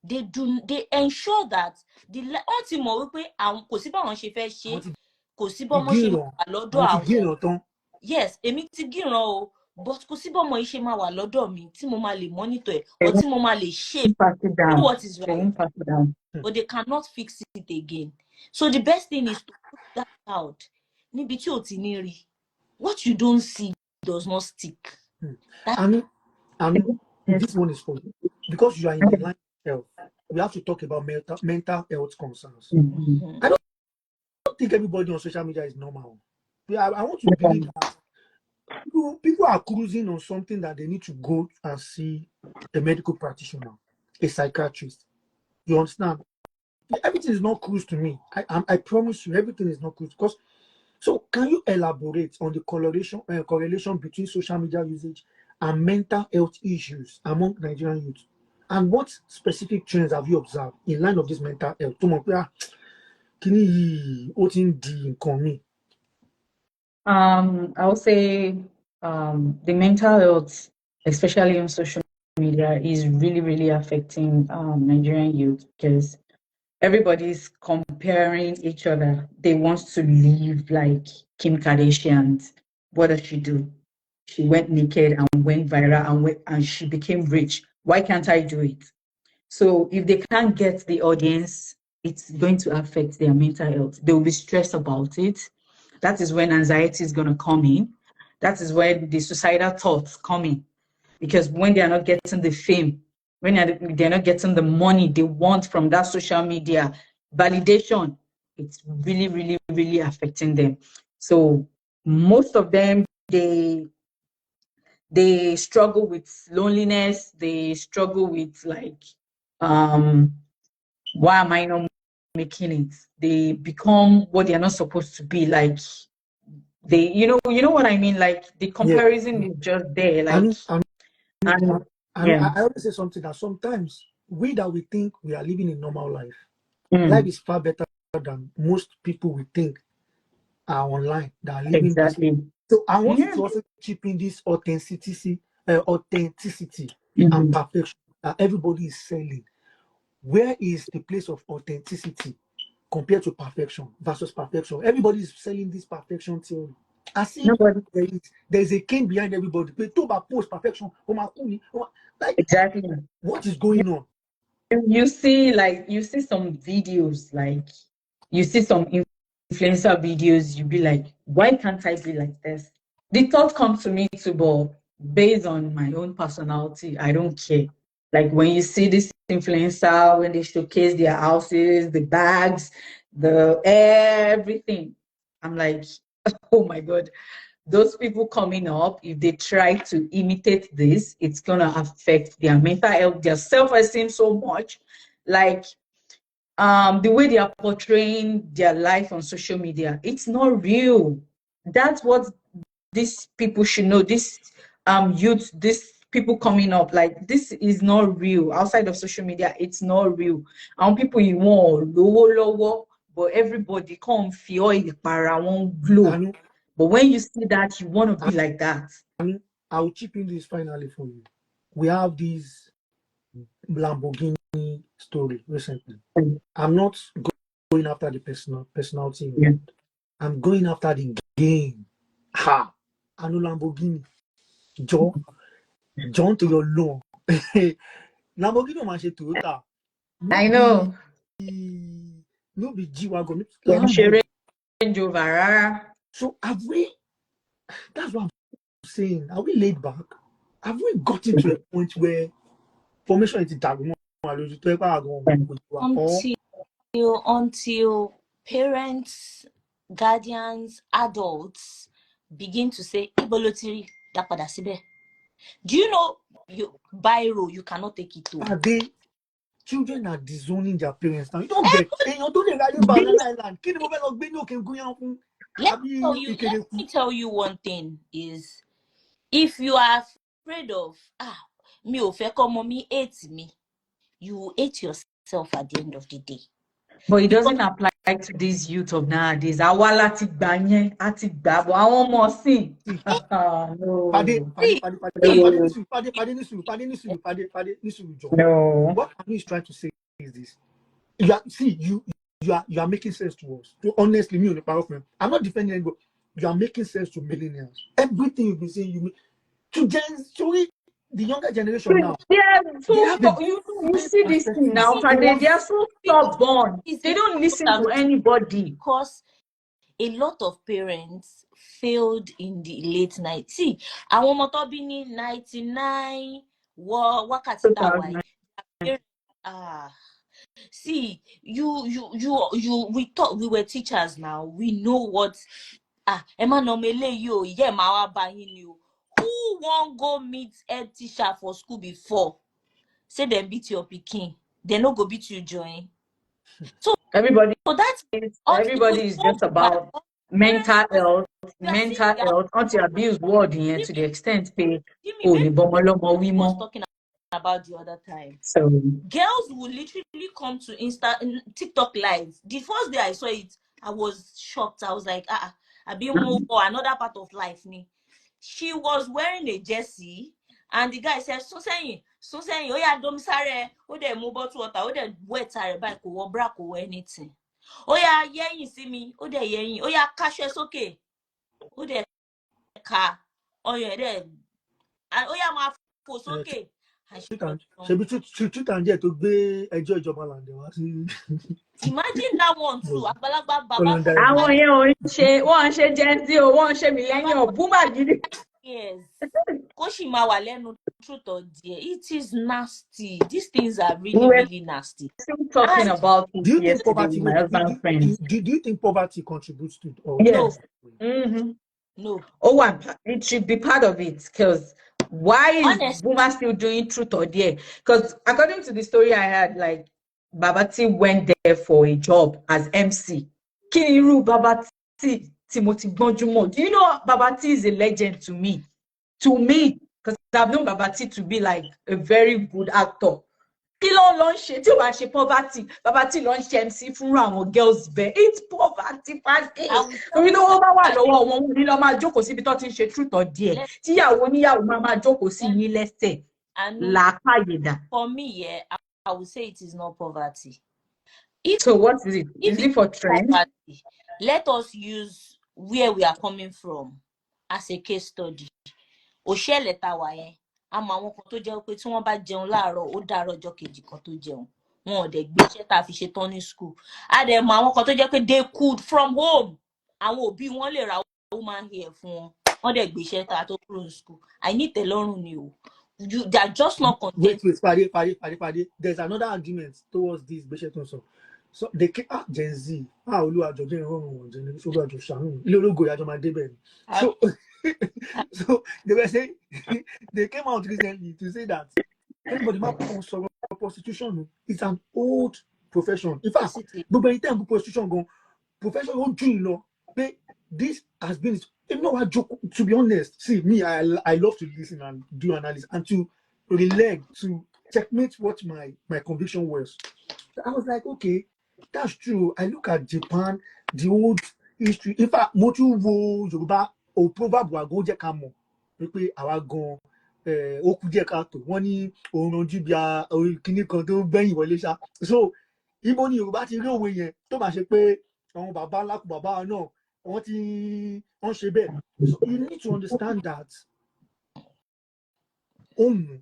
they ensure that wọ́n ti mọ̀ wípé àwọn kò sí báwọn ṣe fẹ́ ṣe, kò sí bọ́mọ ṣe máa wà lọ́dọ̀ àwọn. Yes, èmi ti gíran o, but kò sí bọ́mọ yìí ṣe máa wà lọ́dọ̀ mi tí mo máa lè monitor ẹ̀ or tí mo máa lè shape. Do what is right. But they cannot fix it again. So the best thing is to put that out. Níbi tí ò ti ní rí. What you don't see does not stick. This one is for you. Because you are in the line of health, we have to talk about mental health concerns. I don't think everybody on social media is normal. I want to believe that people are cruising on something that they need to go and see a medical practitioner, a psychiatrist. You understand? Everything is not cruise to me. I promise you, everything is not cruise. Because so, can you elaborate on the correlation between social media usage and mental health issues among Nigerian youth? And what specific trends have you observed in line of this mental health? I would say the mental health, especially on social media, is really, really affecting Nigerian youth because everybody's comparing each other. They want to live like Kim Kardashian. What does she do? She went naked and went viral and she became rich. Why can't I do it? So if they can't get the audience, it's going to affect their mental health. They will be stressed about it. That is when anxiety is going to come in. That is when the suicidal thoughts come in. Because when they are not getting the fame, when they're not getting the money they want from that social media validation, it's really, really, really affecting them. So most of them, they struggle with loneliness. They struggle with like, why am I not making it? They become what they are not supposed to be. Like they, you know what I mean? Like the Yeah. comparison is just there. Like, And and and and yeah, I always say something that sometimes we think we are living a normal life. Life mm, is far better than most people we think are online that are living this. exactly. So I want you Yeah. to also chip in this authenticity and Mhm. perfection that everybody is selling. Where is the place of authenticity compared to perfection versus perfection? Everybody is selling this perfection theory. As if Nobody. there is a king behind everybody. But talk about post perfection. Like, Exactly. what is going on? You see, like, you see some videos, like, you see some influencer videos, you be like, why can't I be like this? The thought comes to me too, but based on my own personality, I don't care. Like, when you see this influencer, when they showcase their houses, the bags, the everything, I'm like, oh my God, those people coming up, if they try to imitate this, it's gonna affect their mental health, their self-esteem so much. Like the way they are portraying their life on social media, it's not real. That's what these people should know. This youth, this people coming up, like this is not real. Outside of social media, it's not real. And people you want lower, but everybody come feel para won't glow. And But when you see that, you want to be like that. I will chip in this finally for you. We have this Lamborghini story recently. I'm not going after the personality Yeah. involved. I'm going after the game. Ha! Anu Lamborghini. John to your law. Lamborghini man ṣe Toyota. No I be know. no be G-Wagon, When she Lambo. Range Over, rara. So have we, that's what I'm saying. Are we laid back? Have we gotten to a point where formation is dàrú mọ́ wa lójú tó ẹ bá àwọn ọmọ kò jù wá or Until parents, guardians, adults begin to say, "Ibolotiri, dá padà síbẹ̀." Do you know you biro, you cannot take it to? are they children are disowning their parents now? You don't get èèyàn tó lè ráyé This, Banana Island kí ni mo fẹ́ lọ gbé ní òkè gúnyán fún Let àbí let ìkéde me tell you one thing is, if you are afraid of mi ò fẹ́ kọ́mọ mi hate me, you will hate yourself at the end of the day. but it Because doesn't apply to this youth of nowadays. Àwa láti gbà yẹn, a ti gbà, but àwọn ọmọ sí. Pàdé No. pàdé pàdé pàdé pàdé pàdé No. nísùúrù pàdé nísùúrù jọ. No. What Anu is trying to say is this. You are, see, you are making sense to us. So honestly, me on the power of man, I'm not defending anybody. You are making sense to millennials. Everything you've been saying, you mean to the younger generation now. They are They so have a you different see this thing perspective. now, see, they are so stubborn. it's They because don't what listen I'm to anybody. because a lot of parents failed in the late 90s. See, àwọn ọmọ tó bí ní 99 wọ wákàtí tá a wà yìí. See, we were teachers now. We know what Emma no mele yo, yeah, ma wa ni o. Who won't go meet head teacher for school before? Say them beat your pikin. They no go beat you join. So Everybody that's it will everybody is go just back. about Parents mental just, health, you are seeing their anti-abuse word here to the extent pé Jimmy, o maybe lè bọ́mọ lọ́mọ wí was mọ́. talking about the other time. So Girls will literally come to TikTok live. The first day I saw it, I was shocked. I was like, I've been more for another part of life. She was wearing a jersey, and the guy said, so saying, oh yeah, don't sorry, oh they move bottle water, oh they wet sorry, bike or bra or anything. Oh yeah, you see me, oh they yeah, oh yeah, cash is okay. Oh they car, oh yeah, then, and oh yeah, my force okay. And she was ṣebí truth and dare tó gbé ẹjọ́ ìjọba làǹdẹ̀ wá sí imagine that one too. Àgbàlagbà bàbá Holland tó Island. àwọn jáde yẹn ò ń ṣe Gen Z o, wọ́n ń ṣe millennial boomer gidi. Yes. Koshimawa lenu truth or dare. It is nasty. These things are We really, were really nasty. still talking And about it Do you think yesterday poverty? with my Wait, husband's friends. do you think poverty contributes to or no, Yes. Mm-hmm. no. Oh, it should be part of it because why is Honestly, Boomer still doing truth or dare? Because according to the story I had, like Babati went there for a job as MC. Kiniru Babati, Timothy Bonjumo. Do you know Babati is a legend to me? To me, because I've known Babati to be like a very good actor. Kí ló ń ṣe tí ò bá ṣe poverty Babati ló ń ṣe MC fúnra àwọn girls bẹ́ẹ̀ it's poverty party I will tell torí you lówó bá wà something. lọ́wọ́ wọn wọn ní lọ máa jókòó síbi tó ti ń ṣe truth or dare Let, tíyàwó oníyàwó máa jókòó sí let, yín lẹ́sẹ̀ Anu, làákàyè dà. for me, yeah, I would say it is not poverty. If So what is it? if Is it's it for trend? poverty, let us use where we are coming from as a case study. Òṣèlè tá wà yẹn, àmọ́ àwọn kan tó jẹ́ pé tí wọ́n bá jẹun láàárọ̀ ó dàárọ̀ ọjọ́ kejì kan tó jẹun. Wọn ò dẹ̀ gbé iṣẹ́ tá a fi ṣe tán ní school. A dẹ̀ mọ àwọn kan tó jẹ́ pé they could from home. Àwọn òbí wọn lè ra woman hair fún wọn. Wọ́n dẹ̀ gbé iṣẹ́ tá a tó kúrò ní school. Àìnítẹ̀lọ́rùn ni o. They are just not content. wait, pardon. There's another argument towards this Besheton. So they came Gen Z. Oluwajo jẹ́ ìrọ̀rùn wọn jẹ́ ní Oluwajo ṣàánú. Ilé ológo ìyájọ́ máa dé bẹ́ẹ̀ ni. So so they were saying they came out recently to say that anybody might sọ̀rọ̀ prostitution it's an old profession. In fact, gbogbo ẹni tẹ́ ń bú prostitution gan profession ó jù yín lọ pé this has been to be honest, see me, I love to listen and do analysis and to relate to checkmate what my conviction was. I was like, okay, that's true. I look at Japan, the old history. In fact, mo tún wo Yorùbá o proverb wa go jẹ́ ká mọ̀ pé àwa gan ó kù díẹ̀ ká tó. Wọ́n ní òun ojú bí kíní kan tó ń bẹ́yìn wọlé ṣá. So ibo ni Yorùbá ti rí òwe yẹn tó bá ṣe pé àwọn bàbá ńlá kù bàbá náà wọ́n ṣe bẹ́ẹ̀. So you need to understand that òun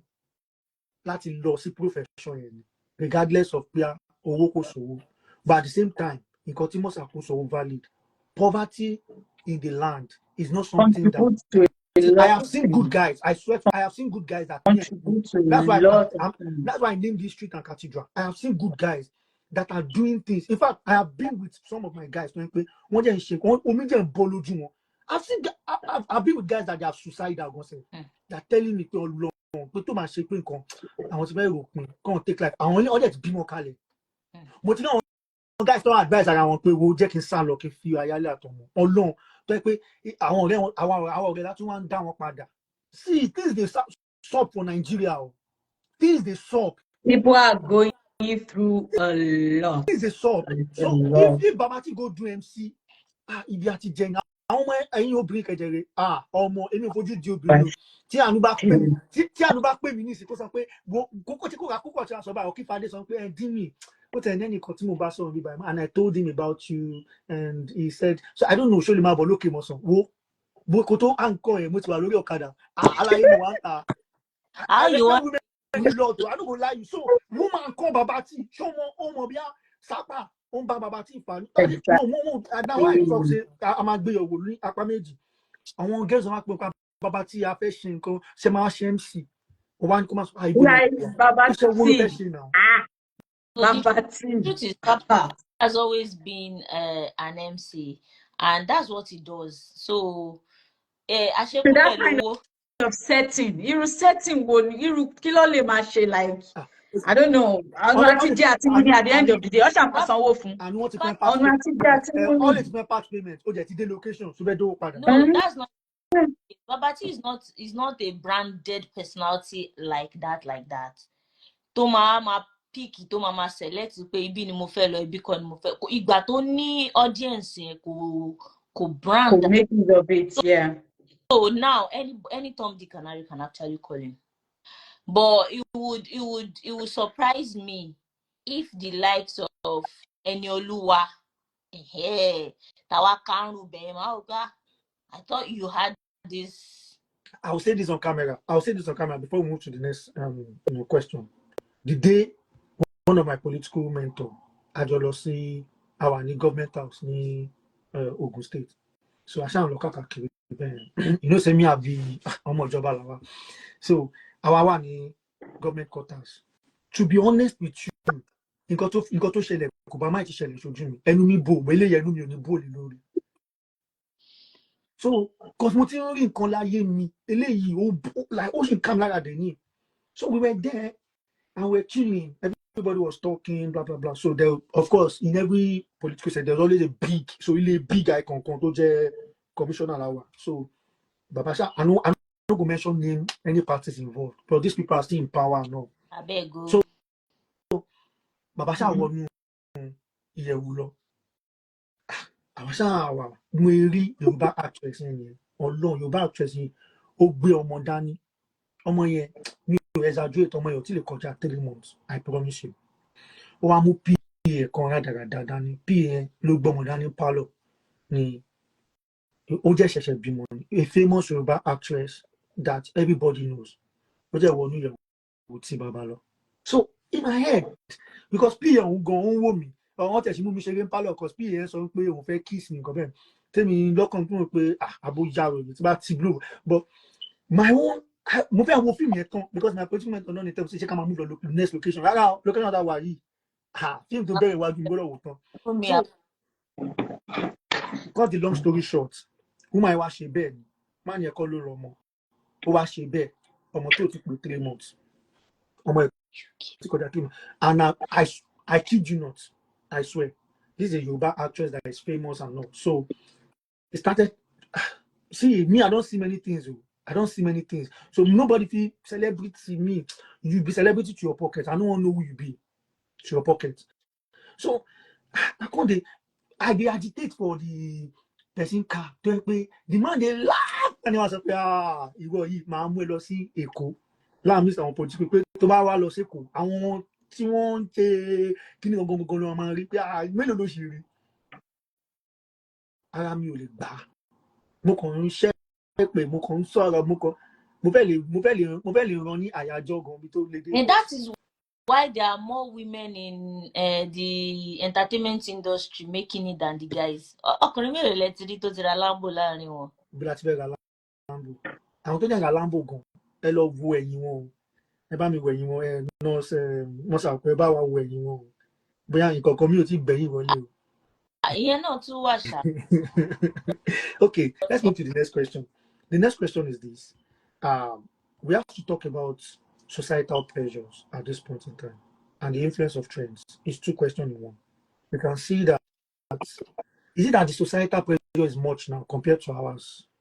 láti lọ sí profession yẹn regardless of pé owó kò sówó, but at the same time nǹkan tí mo ṣàkóso valid. Poverty in the land is not something Contribute that to I have seen good guys. I swear, I have seen good guys that contribute to that's why lot of that's why I named this street and cathedral. I have seen good guys that are doing things. In fact, I have been with some of my guys. I've seen I've been with guys that they have suicidal. They're telling me all long. Pé tó máa ṣe pé nǹkan àwọn ti fẹ́ rò pin kàn take life àwọn ọdẹ ti bímọ kalẹ̀. Mo ti ní àwọn guys tó advice ara wọn pé wo jẹ́ kí n sá lọ kí n fi ayálé àtọmọ Ọlọ́run tó yẹ pé àwọn ọ̀rẹ́ láti wọ́n ń dá wọn padà. See, things dey sup for Nigeria o. Things dey sup. people are going through a lot. Things dey sup. So if Babati go do MC ibi àti jẹ ní àwọn ọmọ ẹ̀yin obìnrin kẹjẹrẹ ọmọ èmi ò fojú di obìnrin o tí àánú bá pè mí ní ìsìnkú sọ pé kókó tí kò rà kókó tí a sọ báyìí Fadé sọ pé ẹ dín mi ó tẹ̀ ní ẹnìkan tí mo bá sọ̀rọ̀ bí báyìí and I told him about you and he said so I don't know ṣó lè máa bọ̀ lókè mọ̀sán wo kò tó à ń kọ́ ẹ̀ mo ti wà lórí ọ̀kadà aláyé mo wá ń ta I respect women a lot I no go lie you so woman call Babati ṣó ọmọ bí a sápà ó ń bá Babati fà àdáwà ìfọ̀ ṣe a máa gbé yọ̀wò ní apá méjì àwọn girls wọn máa pè pa Babati a fẹ́ ṣe nǹkan ṣe máa ṣe MC ó wá ní kó máa sọ àìbò iṣẹ́ wo ló fẹ́ ṣe náà. The truth is, Papa has always been an MC, and that's what he does. So, of setting wo irú kí ló lè máa ṣe like I don't know ọ̀nà àtijọ́ àti mímí at the end of the day ọ̀ṣà máa sanwó fún ọ̀nà àtijọ́ àti mímí. all it part payment ó jẹ́ ti dé location so bẹ́ẹ̀ dówó padà. No, that's not. Babati is not a branded personality like that. Tó máa pick tó máa select pé ibi ni mo fẹ́ lọ ibi kan ni mo fẹ́ ìgbà tó ní audience yẹn kò brand. Kò make use of it, yeah. So now any Tom Dick and Harry can actually call him. But it would surprise me if the likes of Enioluwa, Tawa Kanru Bema, I thought you had this. I'll say this on camera before we move to the next question. The day one of my political mentor, Ajolosi, our government house in Ogun State. So I shall look at You know, say me have the ọmọ ìjọba làwa. So àwa wà ní government quarters. To be honest with you, nǹkan tó ṣẹlẹ̀ kò bá má ti ṣẹlẹ̀ ṣojú mi. Ẹnu mi bò, eléyìí ẹnu mi ò ní bò lé lórí. So, cause mo ti ń rí nǹkan láyé mi, eléyìí ó sì ń kà mí lára dẹ̀ ní. So we were there and we're chilling. Everybody was talking, blah blah blah. So there, of course, in every political sector, there's always a big icon tó jẹ́ commissioner lawa. So Baba Sha, I no go mention name any parties involved, but these people are still in power now. I beg you. So Baba Sha wọnú ìyẹ̀wù lọ. Àwọn ṣáà wà mo rí Yorùbá actress yẹn Ọlọ́run Yorùbá actress yẹn ó gbé ọmọ dání. Ọmọ yẹn mi ò exaggerate, ọmọ yẹn ò tí lè kọjá 3 months, I promise you. Ó wá mú PA kan rádaràda dání, PA yẹn ló gbọ́mọ dání pálọ̀ ni ó jẹ́ ṣẹ̀ṣẹ̀ bímọ ni, a famous Yorùbá actress that everybody knows. Ó jẹ́ wọnú ìyẹ̀wù tí bàbá lọ. So in my head, because PA òun gan òun wò mí, àwọn tẹ̀sí mú mi ṣeré ń pálọ̀, cause PA yẹn sọ pé òun fẹ́ kiss mi nǹkan bẹ́ẹ̀. Tèmi lọ́kàn tó ń pé àbójá rẹ̀ tí bá ti blow, but my own mo fẹ́ wo fíìmù yẹn tán because my appointment went on ní tẹ́lifíṣẹ́ ṣé ká máa move lọ next location rárá location that wà yìí fíìmù tó bẹ̀rẹ̀ iwájú gbọ́dọ̀ wò tán. So cut the long story short, woman wá ṣe bẹ́ẹ̀ ni man yẹn kọ́ ló rọ ọmọ ó wá ṣe bẹ́ẹ̀ ọmọ tó ti pé 3 months ọmọ ẹ̀ ti kọjá 3 months and I kid you not, I swear this is a Yoruba actress that is famous and all. So it started. See me, I don't see many things. I don't see many things. So nobody feel celebrity me. You be celebrity to your pocket. I don't know who you be to your pocket. So I dey agitate for the person car. The man they laugh and he was like, ìwọ yìí máa mú ẹ lọ sí Èkó. Láàmú sí àwọn politics pé tó bá wá lọ sí Èkó. Àwọn tí wọ́n ń ṣe kíní gangan ló máa rí pé mélòó ló ṣe rí. Ara mi ò lè gbà. Mo kàn ń ṣe pé mo kàn ń sọ̀rọ̀ mo fẹ́ lè rán ní àyájọ́ gan bí tó lè dé. And that is why there are more women in the entertainment industry making it than the guys. Ọkùnrin mélòó lẹ ti rí tó ti ra Lambo láàrin wọn. Bí láti fẹ́ ra Lambo. Àwọn tó jẹ́ ra Lambo gan ẹ lọ wo ẹ̀yìn wọn o. Ẹ bá mi wo ẹ̀yìn wọn ẹ nọ́ọ̀sì àpò ẹ bá wa wo ẹ̀yìn wọn o. Bóyá nǹkan kan mi ò tí gbẹ̀yìn wọlé o. Ìyẹn náà tún wà ṣá. Okay, let's move to the next question. The next question is this. We have to talk about societal pressures at this point in time and the influence of trends. It's 2 questions in one. We can see that is it that the societal pressure is much now compared to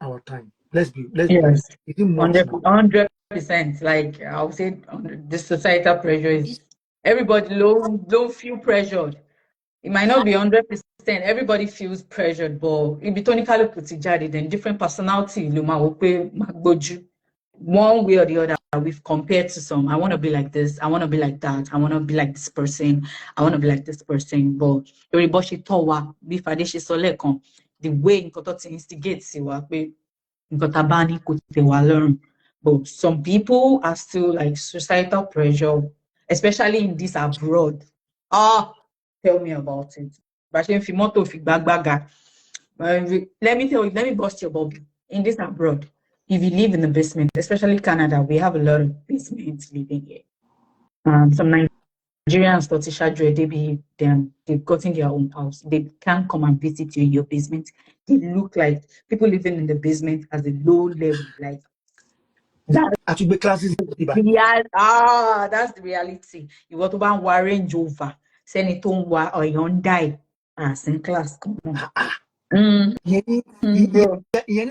our time? Let's be Yes, is it much 100%. Like I would say, the societal pressure is everybody don't feel pressured. It might not be 100%. Everybody feels pressured, but if Tony puts it jaded, then different personality, one way or the other, we've compared to some. I want to be like this. I want to be like that. I want to be like this person. I want to be like this person. But everybody towa before they the way in to instigate but some people are still like societal pressure, especially in this abroad. Tell me about it. Let me tell you, let me bust your bubble. In this abroad, if you live in the basement, especially Canada, we have a lot of basements living here. Some Nigerians, they've gotten their own house. They can't come and visit you in your basement. They look like people living in the basement as a low level, like that. That's the reality. You want to buy a Range Rover, send it on or Hyundai, in class. Come on. Any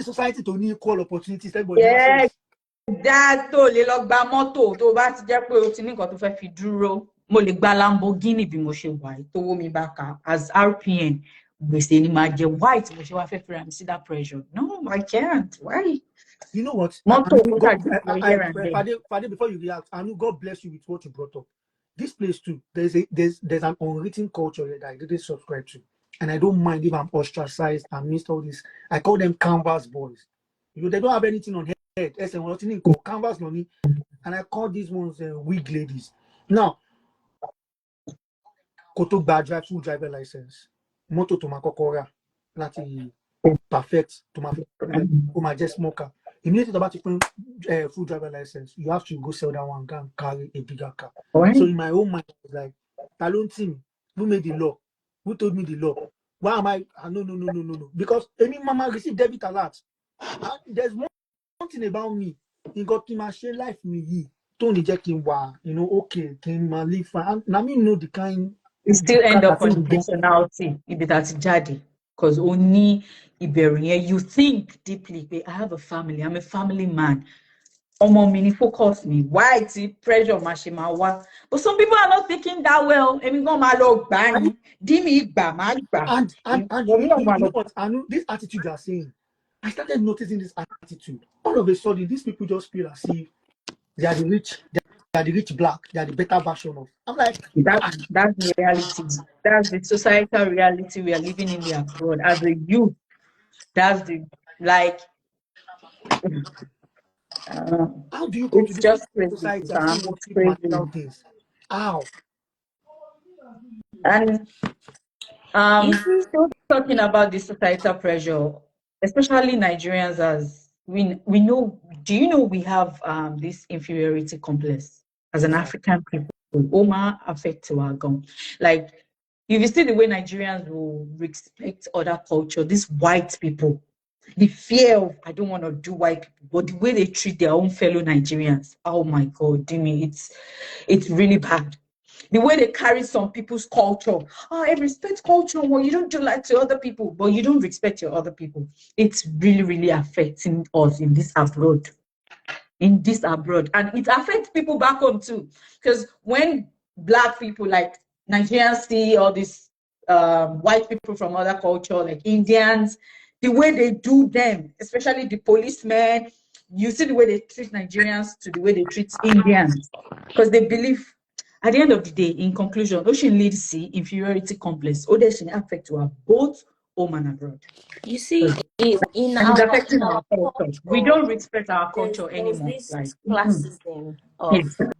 society to need equal opportunities. Yeah, that's tó lè lọ gba mọ́tò tó bá ti jẹ́ pé o ti ní nǹkan tó fẹ́ fi dúró. Mo lè gba Lamborghini bí mo ṣe wà tó wó mi bá ka as RPN gbèsè ni máa jẹ white mo ṣe wá fẹ́ fira mi sí that pressure. No, I can't. Why? You know what? Fade, before you react, I know God bless you with what you brought up. This place too, there's an unwritten culture that I didn't subscribe to. And I don't mind if I'm ostracized and missed all this. I call them canvas boys. You know, they don't have anything on head. Canvas money. And I call these ones wig ladies. Now, Koto drive full driver license. Moto to Makokora. Lati perfect to my just smoker. Immediately about to put full driver license, you have to go sell that one gun, carry a bigger car. So in my own mind, I was like, Talon team, who made the law? Who told me the law? Why am I? No. Because any mama receive debit alert. There's one thing about me. He got to my share life me. Tony Jackin wa, okay, can my live fine. Now me know the kind. You still end up on the Don't. personality if that's jadi. Because only Iberian, you think deeply. I have a family. I'm a family man. Mini focus me. Why it's pressure mashimawa? But some people are not thinking that well. I mean, go my log bang. Dimi gba magba. And you know what? I know this attitude you are saying. I started noticing this attitude. All of a sudden, these people just feel as if they are the rich, they are the rich black, they are the better version of. I'm like, that's the reality. That's the societal reality we are living in the abroad. As a youth, that's the like. how do you come to It's this just crazy, society and still Sam. want It's to keep crazy. material things? How? And You see, still talking about the societal pressure, especially Nigerians, as we know. Do you know we have this inferiority complex as an Exactly. African people? Oma affect our gum. Like if you see the way Nigerians will respect other culture, these white people, the fear of I don't want to do white people, but the way they treat their own fellow Nigerians, oh my God, Dimi, it's really bad. The way they carry some people's culture. Oh, I respect culture. Well, you don't do like to other people, but you don't respect your other people. It's really, really affecting us in this abroad. And it affects people back home too. Because when black people like Nigerians see all these white people from other culture, like Indians, the way they do them, especially the policemen, you see the way they treat Nigerians to the way they treat Indians. Because they believe at the end of the day, in conclusion, Ocean leads see inferiority complex. Ocean affect to our both home and abroad. you see, in And it's our affecting our culture. We culture, don't respect our culture there's anymore. this Like, classism of, exactly.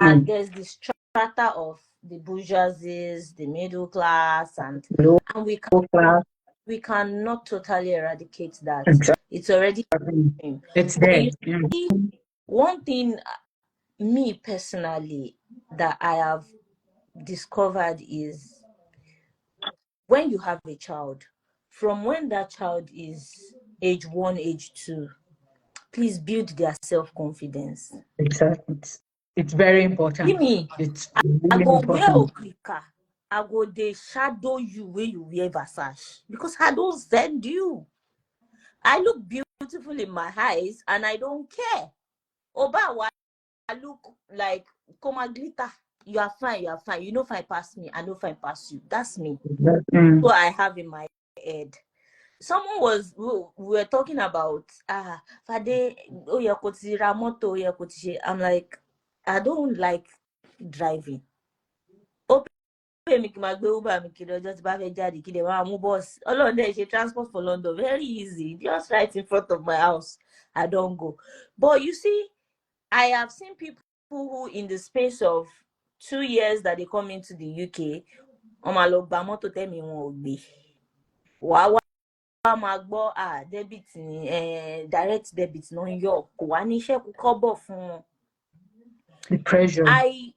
and there's this strata of the bourgeoisies, the middle class, and Low we class. we cannot totally eradicate that. Exactly. It's already happening. It's But there. you see, one thing me personally that I have discovered is when you have a child, from when that child is age 1, age 2, please build their self-confidence. Exactly. It's very Give important. me, It's I really go wear important. okrika. I go they shadow you when you wear Versace because I don't send you. I look beautiful in my eyes and I don't care. Oba, I look like Coma glitter. You are fine, you are fine. You know fine pass me, I know fine pass you. That's me. What I have in my head. Someone was we were talking about Fade Oyakoti moto Oyakoti. I'm like, I don't like driving. Mi kì máa gbé Uber mi kiri ọjọ́ tí bá fẹ́ jáde kí lè máa mú bọ́ọ̀sì ọlọ́run dẹ̀ ṣe transport for London very easy just right in front of my house I don't go but you see I have seen people who in the space of 2 years that they come into the UK wọ́n máa lọ gba mọ́tò tẹ́mi wọn ò gbé wàá máa gbọ́ debit ni direct debit náà ń yọ kò wá ní ṣẹ́kù kọ́bọ̀ fún wọn. The pressure.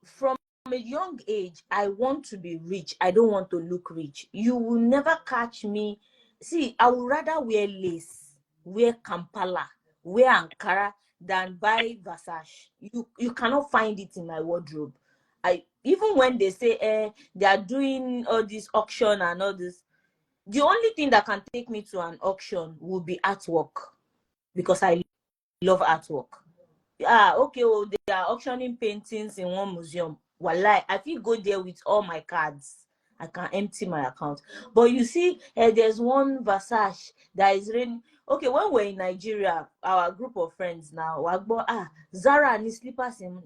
From a young age, I want to be rich. I don't want to look rich. You will never catch me. See, I would rather wear lace, wear Kampala, wear Ankara than buy Versace. You cannot find it in my wardrobe. Even when they say they are doing all this auction and all this, the only thing that can take me to an auction would be artwork because I love artwork. Okay, they are auctioning paintings in one museum. Walai, I feel go there with all my cards. I can empty my account. But you see, there's one Versace that is raining. Okay, when we're in Nigeria, our group of friends now, Zara and slippers in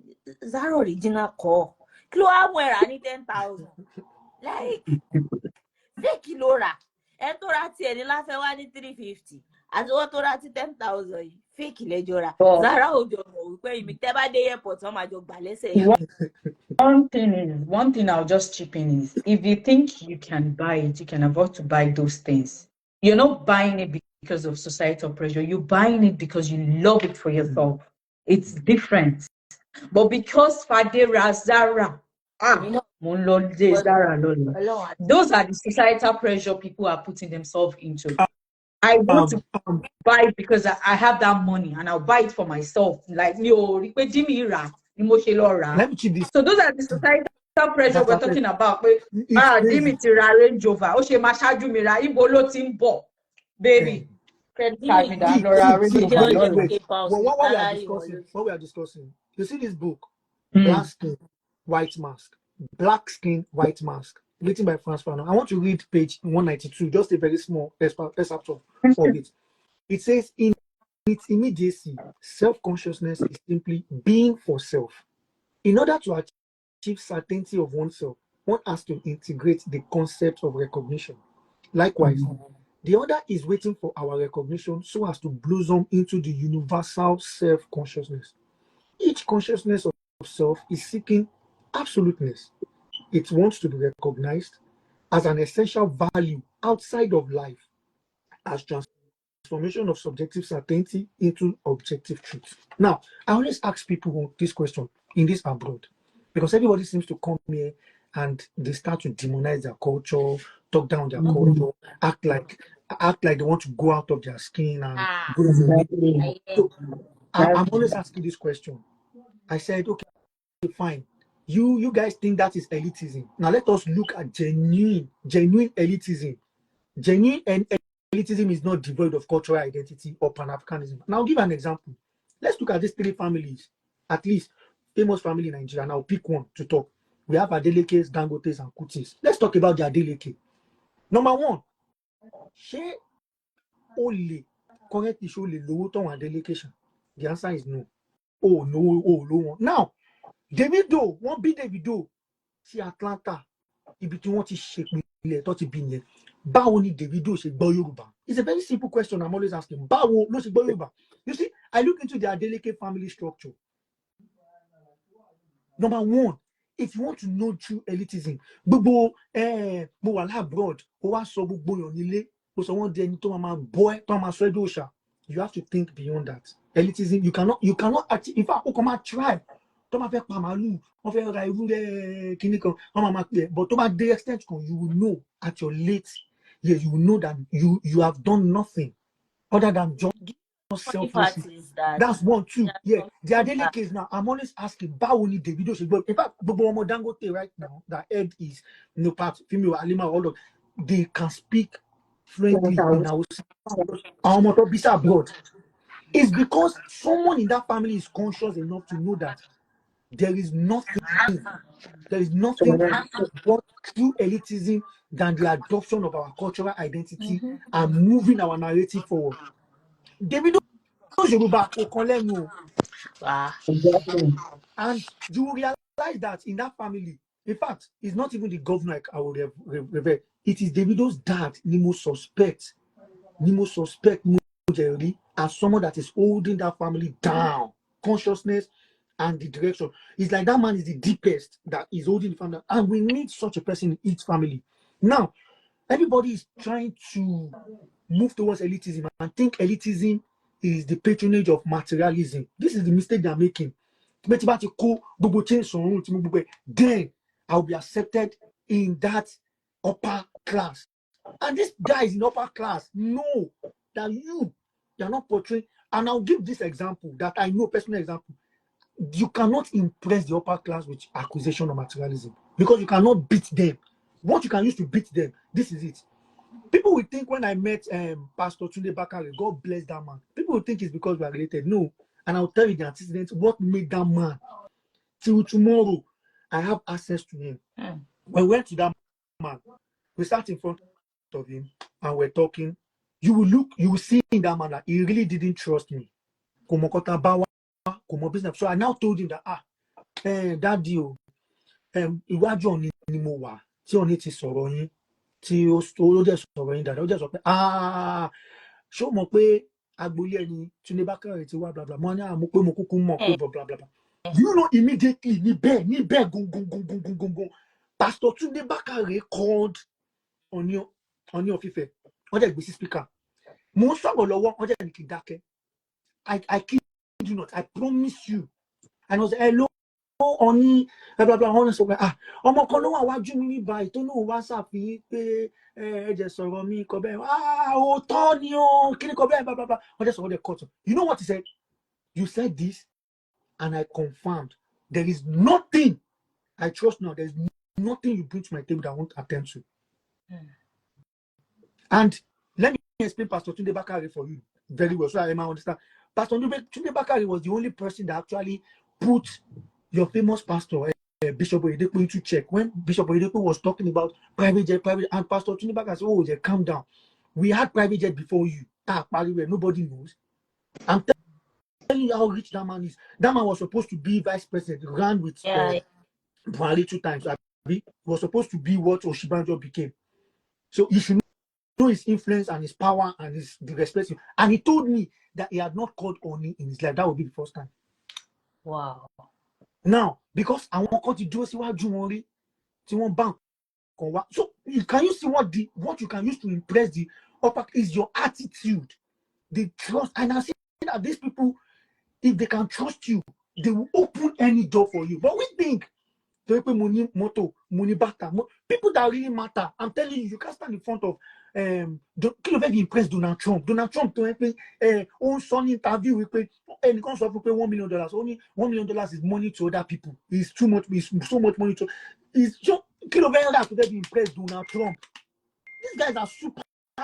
Zara original core. Kilo wear any 10,000. Like fake Lora. And to rati any laugh one 350. As what to rati 10,000. Fake lejora. But Zara ojo mo wípé imi tẹ́ bá dé airport wọ́n máa jọ gbà lẹ́sẹ̀ yín. one thing I'll just chip in is if you think you can buy it, you can afford to buy those things. You're not buying it because of societal pressure. You're buying it because you love it for yourself. It's different. But because Fadera, Zara, You know, but Zara, Lola, alone. those are the societal pressure people are putting themselves into. I want Um, to buy it because I have that money and I'll buy it for myself. Like, let me keep this so those are the societal pressure that we're affects. talking about. It's crazy. Dimi ti ra Range Rover, ó ṣe máa ṣáájú mi ra, ibo ló ti ń bọ̀, baby. Um, Credit card Jimmy mi dà ń see, lọ ra see, Range see, Ode Rover wait, Ode lọ́la. wait. papers Well, ní what we are salary wọn discussing, ló. what we are discussing. You see this book, Mm. Black Skin, White Mask. Black Skin, White Mask, written by Franz Fanon. I want to read page 192, just a very small excerpt of it. It says, in its immediacy, self-consciousness is simply being for self. In order to achieve certainty of oneself, one has to integrate the concept of recognition. Likewise, the other is waiting for our recognition so as to blossom into the universal self-consciousness. Each consciousness of self is seeking absoluteness. It wants to be recognized as an essential value outside of life, as transformation of subjective certainty into objective truth. Now, I always ask people this question in this abroad, because everybody seems to come here and they start to demonize their culture, talk down their culture, act like they want to go out of their skin and go on a Exactly. I hear. So I'm always asking this question. I said, okay, fine. You guys think that is elitism. Now let us look at genuine elitism. Genuine and elitism is not devoid of cultural identity or Pan-Africanism. Now I'll give an example. Let's look at these three families, at least famous family in Nigeria. Now pick one to talk. We have Adelekes, Dangotes, and Kutis. Let's talk about the Adeleke. Number one, ṣé o lè correctly ṣé o lè lówó tán Adeleke ṣá? The answer is no. Oh no, oh no. Now Davido, wọ́n bí Davido sí Atlanta, ibi tí wọ́n ti ṣèpìlẹ̀ tó ti bí yẹn. Báwo ni Davido ṣe gbọ́ Yorùbá? It's a very simple question I'm always asking. Báwo ló ṣe gbọ́ Yorùbá? You see, I look into the Adeleke family structure. Number one, if you want to know true elitism, gbogbo mo wà abroad, ó wá sọ gbogbo èèyàn nílé, ó sọ wọ́n di ẹni tó máa bọ́ ẹ́, tó máa sọ ẹ́ dòṣà. You have to think beyond that. Elitism, you cannot actually, in fact, ó kàn máa try. Tó máa fẹ́ pa màálù, wọ́n fẹ́ ra ewúrẹ́ kíní kan, wọ́n máa pè é. But tó bá dé extent kan, you will know at your late years, you will know that you have done nothing other than just Funny selfless. part is that That's one, two. there are Yeah. some The people daily that case now, I'm always asking, Báwo ni Davido ṣe gbọ́? In fact, gbogbo ọmọ Dangote right now, that head is part female Alima, all of they can speak fluently in Hausa. Àwọn ọmọ tó bí sí abroad. It's because someone in that family is conscious enough to know that there is nothing but true elitism than the adoption of our cultural identity and moving our narrative forward. Davido Yoruba kò kan lẹ́nu o. Exactly. And you will realize that in that family, in fact, it's not even the governor I will revere. It is Davido's dad, Nimo suspect, Jerry, as someone that is holding that family down, consciousness and the direction. It's like that man is the deepest that is holding the family, and we need such a person in each family. Now, everybody is trying to move towards elitism and think elitism is the patronage of materialism. This is the mistake they're making. Then I'll be accepted in that upper class. And this guy is in upper class. No, that you're not portraying. And I'll give this example that I know, personal example. You cannot impress the upper class with accusation of materialism because you cannot beat them. What you can use to beat them, this is it. People will think when I met Pastor Tunde Bakare, God bless that man. People will think it's because we are related. No. And I'll tell you the antecedents, what made that man. Till tomorrow, I have access to him. When we went to that man, we sat in front of him and we're talking. You will see in that man that he really didn't trust me. So I now told him that, that deal, iwájú Ọ̀ọ̀ni ni mo wà tí Ọ̀ọ̀ni ti sọ̀rọ̀ yín tí ó dẹ̀ sọ̀rọ̀ yín dáadáa ó dẹ̀ sọ pé ṣé o mọ̀ pé agboolé ẹni Túndé Bákàrè ti wá blabla mo ní àmọ́ pé mo kúkú mọ̀ pé blabla. You know, immediately níbẹ̀ gungun Pastor Túndé Bákàrè called Ọ̀ọ̀ni of Ifẹ̀ wọ́n dẹ̀ gbé sí speaker. Mo ń sọ̀rọ̀ lọ́wọ́, wọ́n dẹ̀ ní kí n dákẹ́. I kid you not, I promise you. And I was hello, Oni, blah blah blah. Wọ́n sọ pé ọmọ kan ló wà wájú mi ní báyìí tó náà wá ṣàfihàn pé ẹ̀jẹ̀ sọ̀rọ̀ mi kọ bẹ́ẹ̀. Òótọ́ ni o, kí ni kọ bẹ́ẹ̀ blah blah blah. Wọ́n dẹ̀ sọ̀rọ̀ dẹ̀ cut. You know what he said? You said this, and I confirmed. There is nothing I trust now. There's nothing you bring to my table that I won't attend to. And let me explain Pastor Tunde Bakare for you very well, so I might understand. Pastor Tunde Bakare was the only person that actually put your famous pastor, Bishop Oyedepo, into check. When Bishop Oyedepo was talking about private jet, and Pastor Tunde Bakare said, "Oh, calm down. We had private jet before you. Nobody knows." I'm telling you how rich that man is. That man was supposed to be vice president, ran with Buhari 2 times. He was supposed to be what Oshibanjo became. So you should know his influence and his power and the respect. And he told me that he had not called Oni in his life. That would be the first time. Wow. Now, because I want to do bank. So can you see what you can use to impress the upper is your attitude, the trust. And I see that these people, if they can trust you, they will open any door for you. But we think money, moto, money bata, people that really matter. I'm telling you, you can't stand in front of impress Donald Trump. Donald Trump to own son interview with and it comes up with $1 million. Only $1 million is money to other people. It's too much, it's so much money to it's just to impress Donald Trump. These guys are super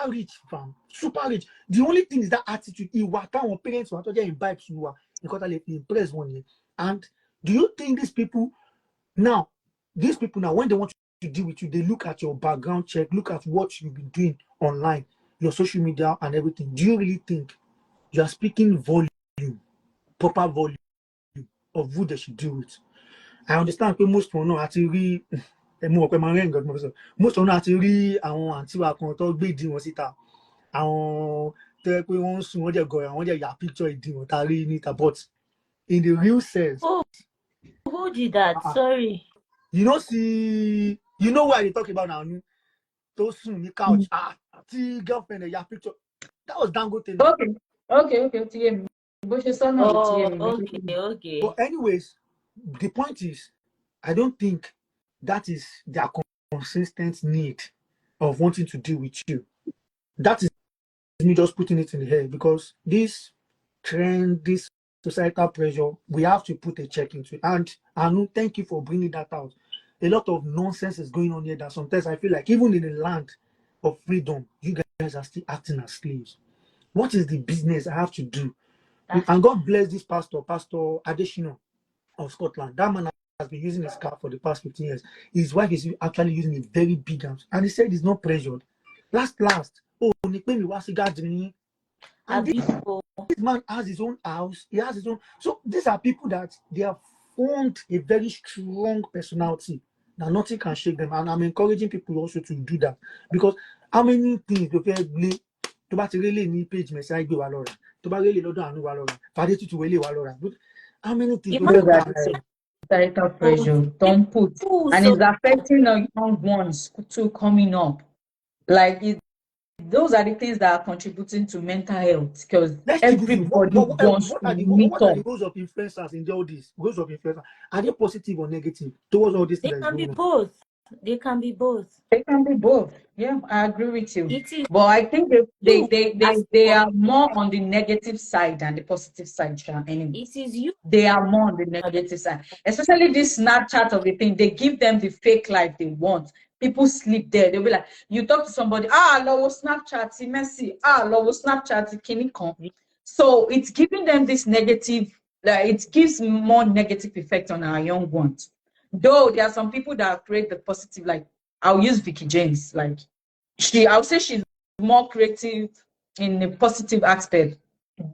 rich, fam. Super rich. The only thing is that attitude. Our parents were to imbibe to because they impress one year. And do you think these people now, when they want to deal with you, they look at your background check, look at what you've been doing online, your social media and everything. Do you really think you are speaking volume, proper volume of who they should deal with? I understand most people know actually most of them actually àǹtí wa kan tó gbé ìdí wọn síta. Àwọn tó yẹ pé wọ́n ń sùn wọ́n jẹ́ gọ̀ọ̀yà wọ́n jẹ́ yà picture ìdí wọn tá a rí níta, but in the real sense. Oh, who did that? Sorry. You know what I talk about now? Those soon the couch. Girlfriend yà picture. That was Dangote. Okay. Okay. But anyways, the point is, I don't think that is their consistent need of wanting to deal with you. That is me just putting it in the air, because this trend, this societal pressure, we have to put a check into it. And Anu, thank you for bringing that out. A lot of nonsense is going on here that sometimes I feel like even in the land of freedom, you guys are still acting as slaves. What is the business I have to do? And God bless this pastor, Pastor Adeshino of Scotland. That man has been using his car for the past 15 years. His wife is actually using a very big house. And he said he's not pressured. Last, and this man has his own house. He has his own. So these are people that they have formed a very strong personality that nothing can shake them. And I'm encouraging people also to do that, because how many things to really need page message wa lora, to ba really lodo anu wa lora, fade tutu wele wa lora. How many things societal pressure don't put, and it's affecting the young ones too coming up. Like those are the things that are contributing to mental health, because everybody wants to meet up. What are the roles of influencers in all this? Roles of influencers, are they positive or negative towards all this? They can be both. They can be both. They can be both. Yeah, I agree with you. But I think they are more on the negative side than the positive side. Anyway, it is you. They are more on the negative side, especially this Snapchat of the thing. They give them the fake life they want. People sleep there. They'll be like, you talk to somebody, low Snapchat, Messi, low Snapchat, Kinikon. So it's giving them this negative, it gives more negative effect on our young ones. Though there are some people that create the positive, like I'll use Vicky James. Like I'll say she's more creative in the positive aspect.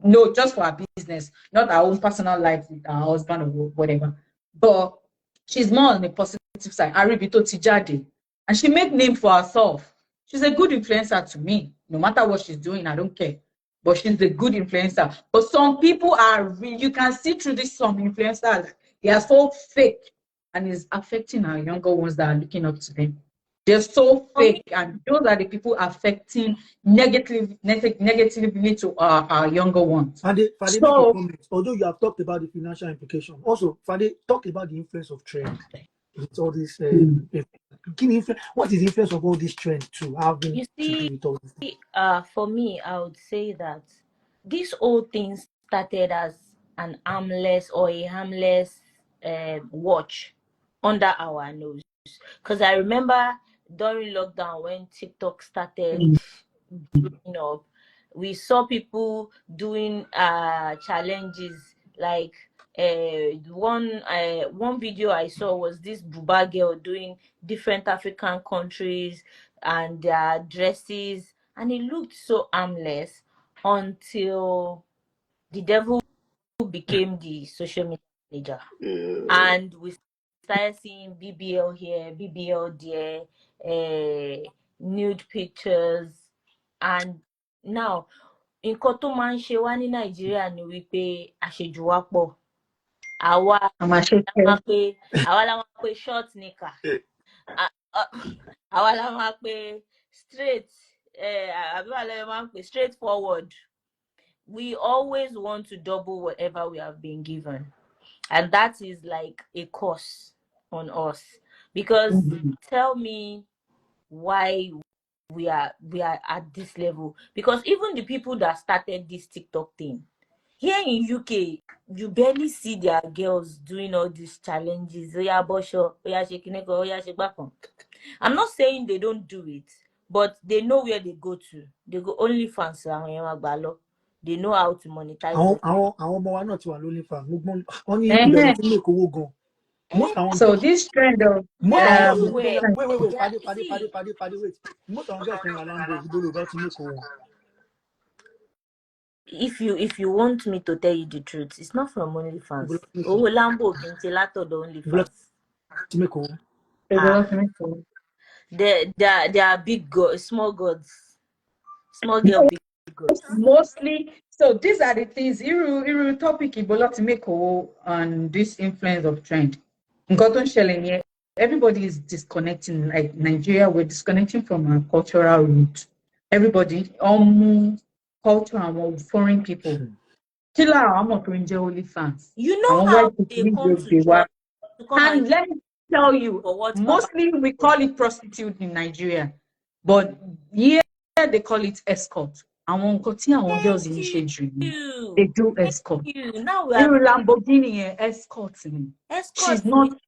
No, just for her business, not her own personal life with her husband or whatever. But she's more on the positive side. Aribito Tijade. And she made name for herself. She's a good influencer to me. No matter what she's doing, I don't care. But she's a good influencer. But some people you can see through this, some influencers, they are so fake. And it's affecting our younger ones that are looking up to them. They're so For me, fake, and those are the people affecting negatively to our younger ones. Fade, make a So comment. Although you have talked about the financial implication, also Fade talk about the influence of trend with all this. What is the influence of all this trend to having you to do see, with all this? for me, I would say that this whole thing started as an armless or a harmless watch under our nose. Because I remember during lockdown when TikTok started blowing up, we saw people doing challenges like one video I saw was this Buba girl doing different African countries and their dresses, and it looked so harmless until the devil became the social media manager, and we started seeing BBL here, BBL there, nude pictures, and now nǹkan tó máa ń ṣe wá ní Nàìjíríà ni wípé àṣejù wa pọ̀. Àwa I'm ashamed. la máa pe short knicker, àwa la máa pe straight, àbí wàá lẹ́yìn máa ń pe straight forward. We always want to double whatever we have been given, and that is like a curse on us, because tell me why we are at this level. Because even the people that started this TikTok thing here in UK, you barely see their girls doing all these challenges. I'm not saying they don't do it, but they know where they go to. They go only fans. They know how to monetize them. Àwọn ọmọ wa náà ti wà lórí fa gbogbo wọn ní ìbẹ̀rẹ̀ tí make owó gan. Most àwọn So this trend of most àwọn girls everywhere. wait, Yeah, Fade, wait. Most àwọn girls from Lambo ìdìbò ló bá ti make owó. if you want me to tell you the truth, it's not from OnlyFans. Owó Lambo kì í ṣe látọ̀dọ̀ OnlyFans. Ti make owó. They are big gods, small gods, small girl, big gods. Mostly, so these are the things. Iru topic Ibola to make on this influence of trend. Nǹkan tó ń ṣẹlẹ̀ yẹn, everybody is disconnecting. Like Nigeria, we're disconnecting from our cultural roots. Everybody, culture and foreign people. Killer, I'm not going to OnlyFans. You know how they come to church to come and let me tell you, mostly we call it prostitute in Nigeria, but here they call it escort. Àwọn nǹkan tí àwọn girls in ṣe jù ni, they do escort. Now we are Lamborghini escort me. She's not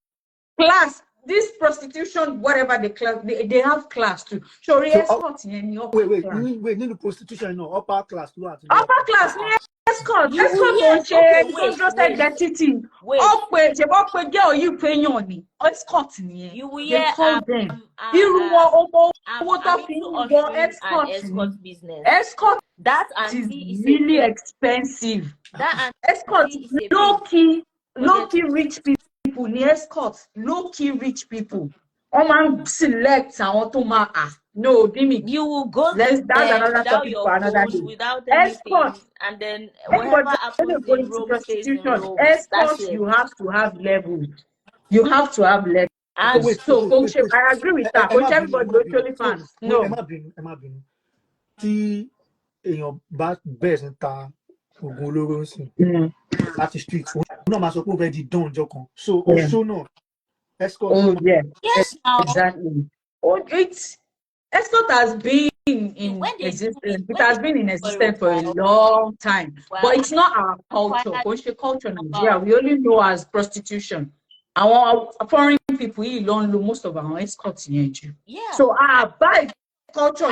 class. This prostitution, whatever the class, they have class too. So escort wait, no prostitution, no, upper class too. Upper class, escort. Escort don't just say identity. Girl, you pay your money. Escort ni. You will hear them. Escort business. Escort that is really expensive. That escort is low key rich people. Escort low key rich people. Select àwọn tó máa no, Dimi. You will go that's another topic for another day. Without anything, and then whatever happens in Rome stays in Rome. Escort, you have to have levels. You have to have levels. And wait, I agree with that. Which everybody virtually fans. No. Emma bínú. Tí èèyàn bá bẹ̀rẹ̀ sí ta oògùn olóró ń sìn láti street, òun náà máa sọ pé ó fẹ́ di dán ọjọ́ kan. So oṣó náà escort. Oh yeah. Yes, exactly. Escort has been in existence. It has been in existence for a long time, but it's not our culture. Culture in Nigeria, we only know as prostitution. Our foreign people don't know most of our escorts in Nigeria. Yeah. So our by culture,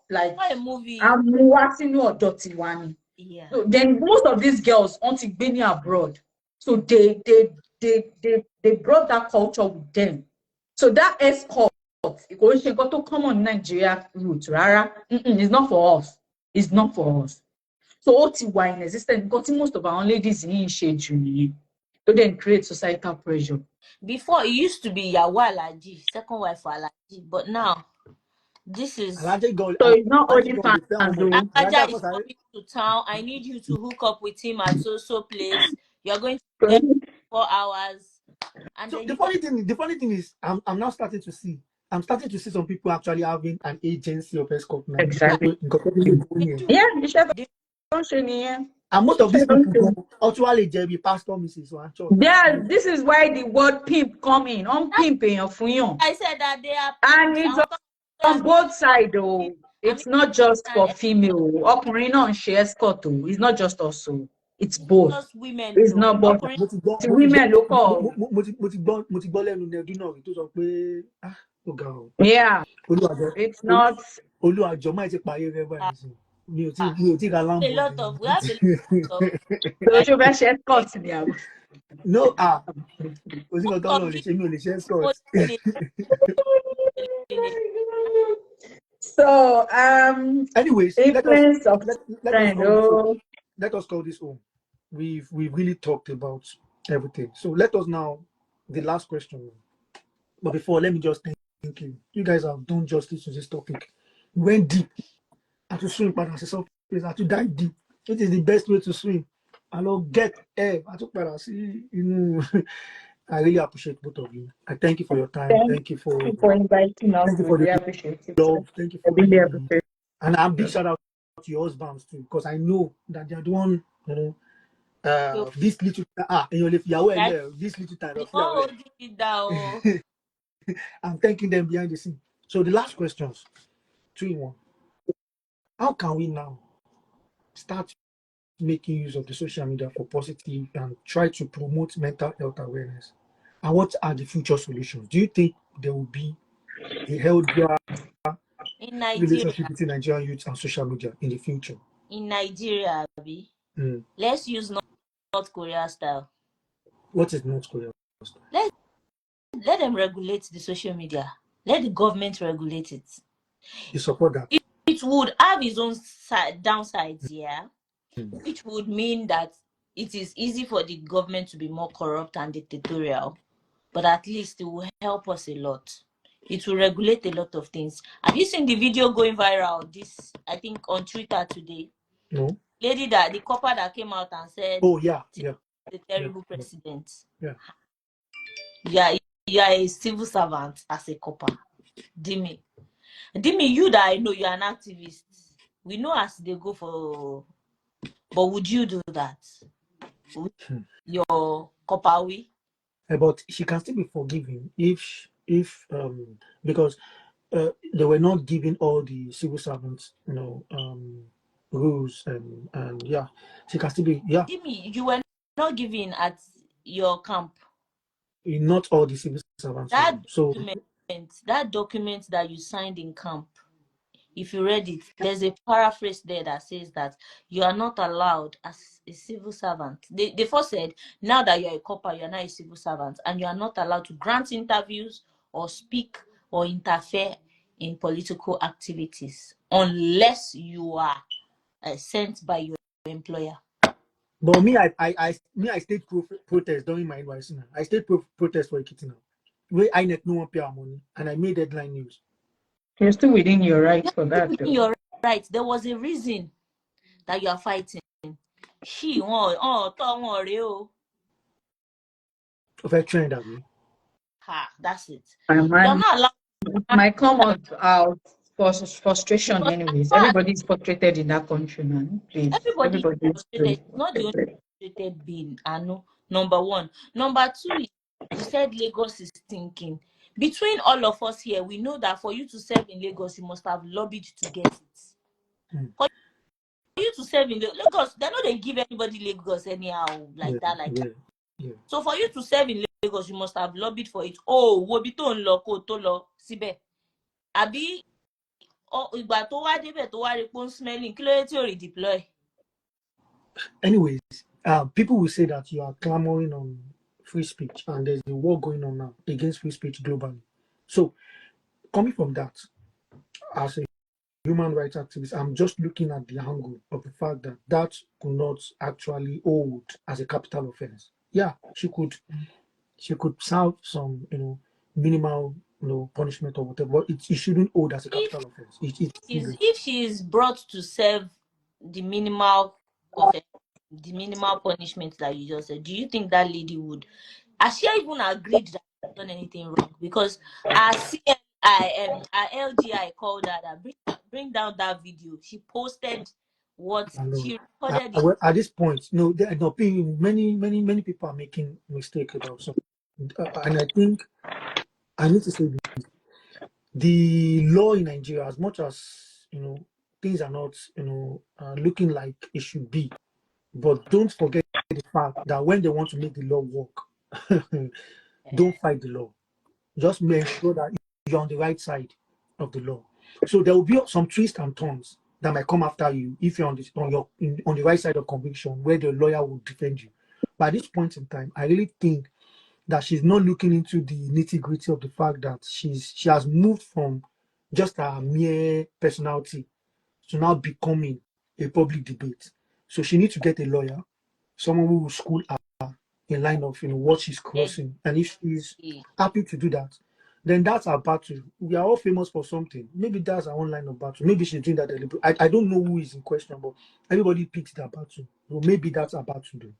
like a movie. I'm watching your dirty one. Yeah. So then most of these girls want to be abroad, so they brought that culture with them. So that escort. Because she got to come on Nigeria route, rara. It's not for us. It's not for us. So OTY in existence, got most of our ladies in shade to then create societal pressure. Before it used to be Yawa Alaji, second wife for Alaji, but now this is so it's not only fans. Alaja is coming to town. I need you to hook up with him at so place. You're going to get 4 hours. And so the funny thing is, I'm now starting to see I'm starting to see some people actually having an agency of escort now. Exactly. They do. Yeah, you should They don't say yeah. And most of these Don't people say. go actually be pastor, Mrs. One church. Yeah, this is why the word pimp come in. On That's pimp in your funyon. why I said that they are And pimps. it's I on both sides though. mean, It's not just and for female. Ọkùnrin náà ń ṣe escort o. It's not just also. It's it's both. just women It's though. not both. Ọkùnrin The women local. Mo ti gbọ́ lẹ́nu Nẹ́dú náà tó sọ pé ó ga ọ̀ Yeah, it's not. Olúwàjọ máa ti parí rẹ báyìí sí mi ò tí ra a láǹbọ̀ lot of we have a lot of So like she will share escort now. no kò sí nǹkan tọ́lọ̀ lè ṣe mi ò lè ṣe escort. So Anyways, influence of let us trend. call this home. Oh, Let us call this home. We've really talked about everything. So let us now the last question. But before, let me just thank you. You guys have done justice to this topic. We went deep. And to swim para sí surface, and to dive deep. It is the best way to swim. And I'll get air. I took para sí inú. I really appreciate both of you. I thank you for your time. thank you for inviting us. Thank you We for the really appreciate it. love. Thank you I for really the appreciate and a big shout out to your husbands too, because I know that they're the one, this little this little time of oh it down. I'm thanking them behind the scene. So the last questions, 2 in 1. How can we now start making use of the social media for positive and try to promote mental health awareness? And what are the future solutions? Do you think there will be a healthier In Nigeria, relationship between Nigerian youth and social media in the future? Abi, Mm. let's use North Korea style. What is North Korea? Let them regulate the social media. Let the government regulate it. You support that? It would have its own downsides, yeah, Mm. which would mean that it is easy for the government to be more corrupt and dictatorial, but at least it will help us a lot. It will regulate a lot of things. Have you seen the video going viral? This, I think, on Twitter today. No. Lady that the copper that came out and said, "Oh yeah, the terrible president." Yeah. You are a civil servant as a copper. Dimi, you that I know, you are an activist. We know as they go for, but would you do that? Your copper we? But she can still be forgiven if because they were not giving all the civil servants, rules and yeah, she can still be Dimi, you were not giving at your camp. Not all the civil servants. That document that you signed in camp, if you read it, there's a paraphrase there that says that you are not allowed as a civil servant. They first said, now that you're a copper, you're not a civil servant, and you are not allowed to grant interviews or speak or interfere in political activities unless you are sent by your employer. But I stayed protest during my NYC. I stayed protest for Ekiti now. Where INEC no one pay our money, and I made headline news. You're still within your rights for that, Within though. your right. There was a reason that you are fighting. She Trend that way. that's it. My You're man not allowed. might come out for frustration, anyways. Because Everybody is frustrated in that country, man. Please, everybody is everybody is frustrated. It's not the only frustrated being. I know. Number one. Number two is you said Lagos is thinking. Between all of us here, we know that for you to serve in Lagos, you must have lobbied to get it. For you to serve in Lagos, they're not they give anybody Lagos anyhow that. Yeah. So for you to serve in Lagos, you must have lobbied for it. Oh, wobito nlo ko to lo síbẹ̀. Àbí ìgbà tó wá débẹ̀ tó wá rí pé smelling, kí ló dé tí ò redeploy? Anyways, people will say that you are clamoring on free speech, and there's a war going on now against free speech globally. So, coming from that, as a human rights activist, I'm just looking at the angle of the fact that that could not actually hold as a capital offense. Yeah, she could serve some, minimal, punishment or whatever, but it shouldn't hold as a capital offense. If she is brought to serve the minimal offense, the minimal punishment that you just said, do you think that lady would? Has she even agreed that she's done anything wrong? Because our LGI called her that bring down that video. She posted what I know. she recorded it. Well, at this point, no, there are not being many people are making mistake about something, and I think I need to say the law in Nigeria, as much as things are not looking like it should be, but don't forget the fact that when they want to make the law work, don't fight the law. Just make sure that you're on the right side of the law. So there will be some twists and turns that might come after you if you're on the right side of conviction, where the lawyer will defend you. But at this point in time, I really think that she's not looking into the nitty-gritty of the fact that she has moved from just a mere personality to now becoming a public debate. So she needs to get a lawyer, someone who will school her in line of what she's crossing. And if she's Exactly. happy to do that, then that's our battle. We are all famous for something. Maybe that's our own line of battle. Maybe she's doing that deliberately. I don't know who is in question, but everybody picks that battle. So maybe that's our battle. Though.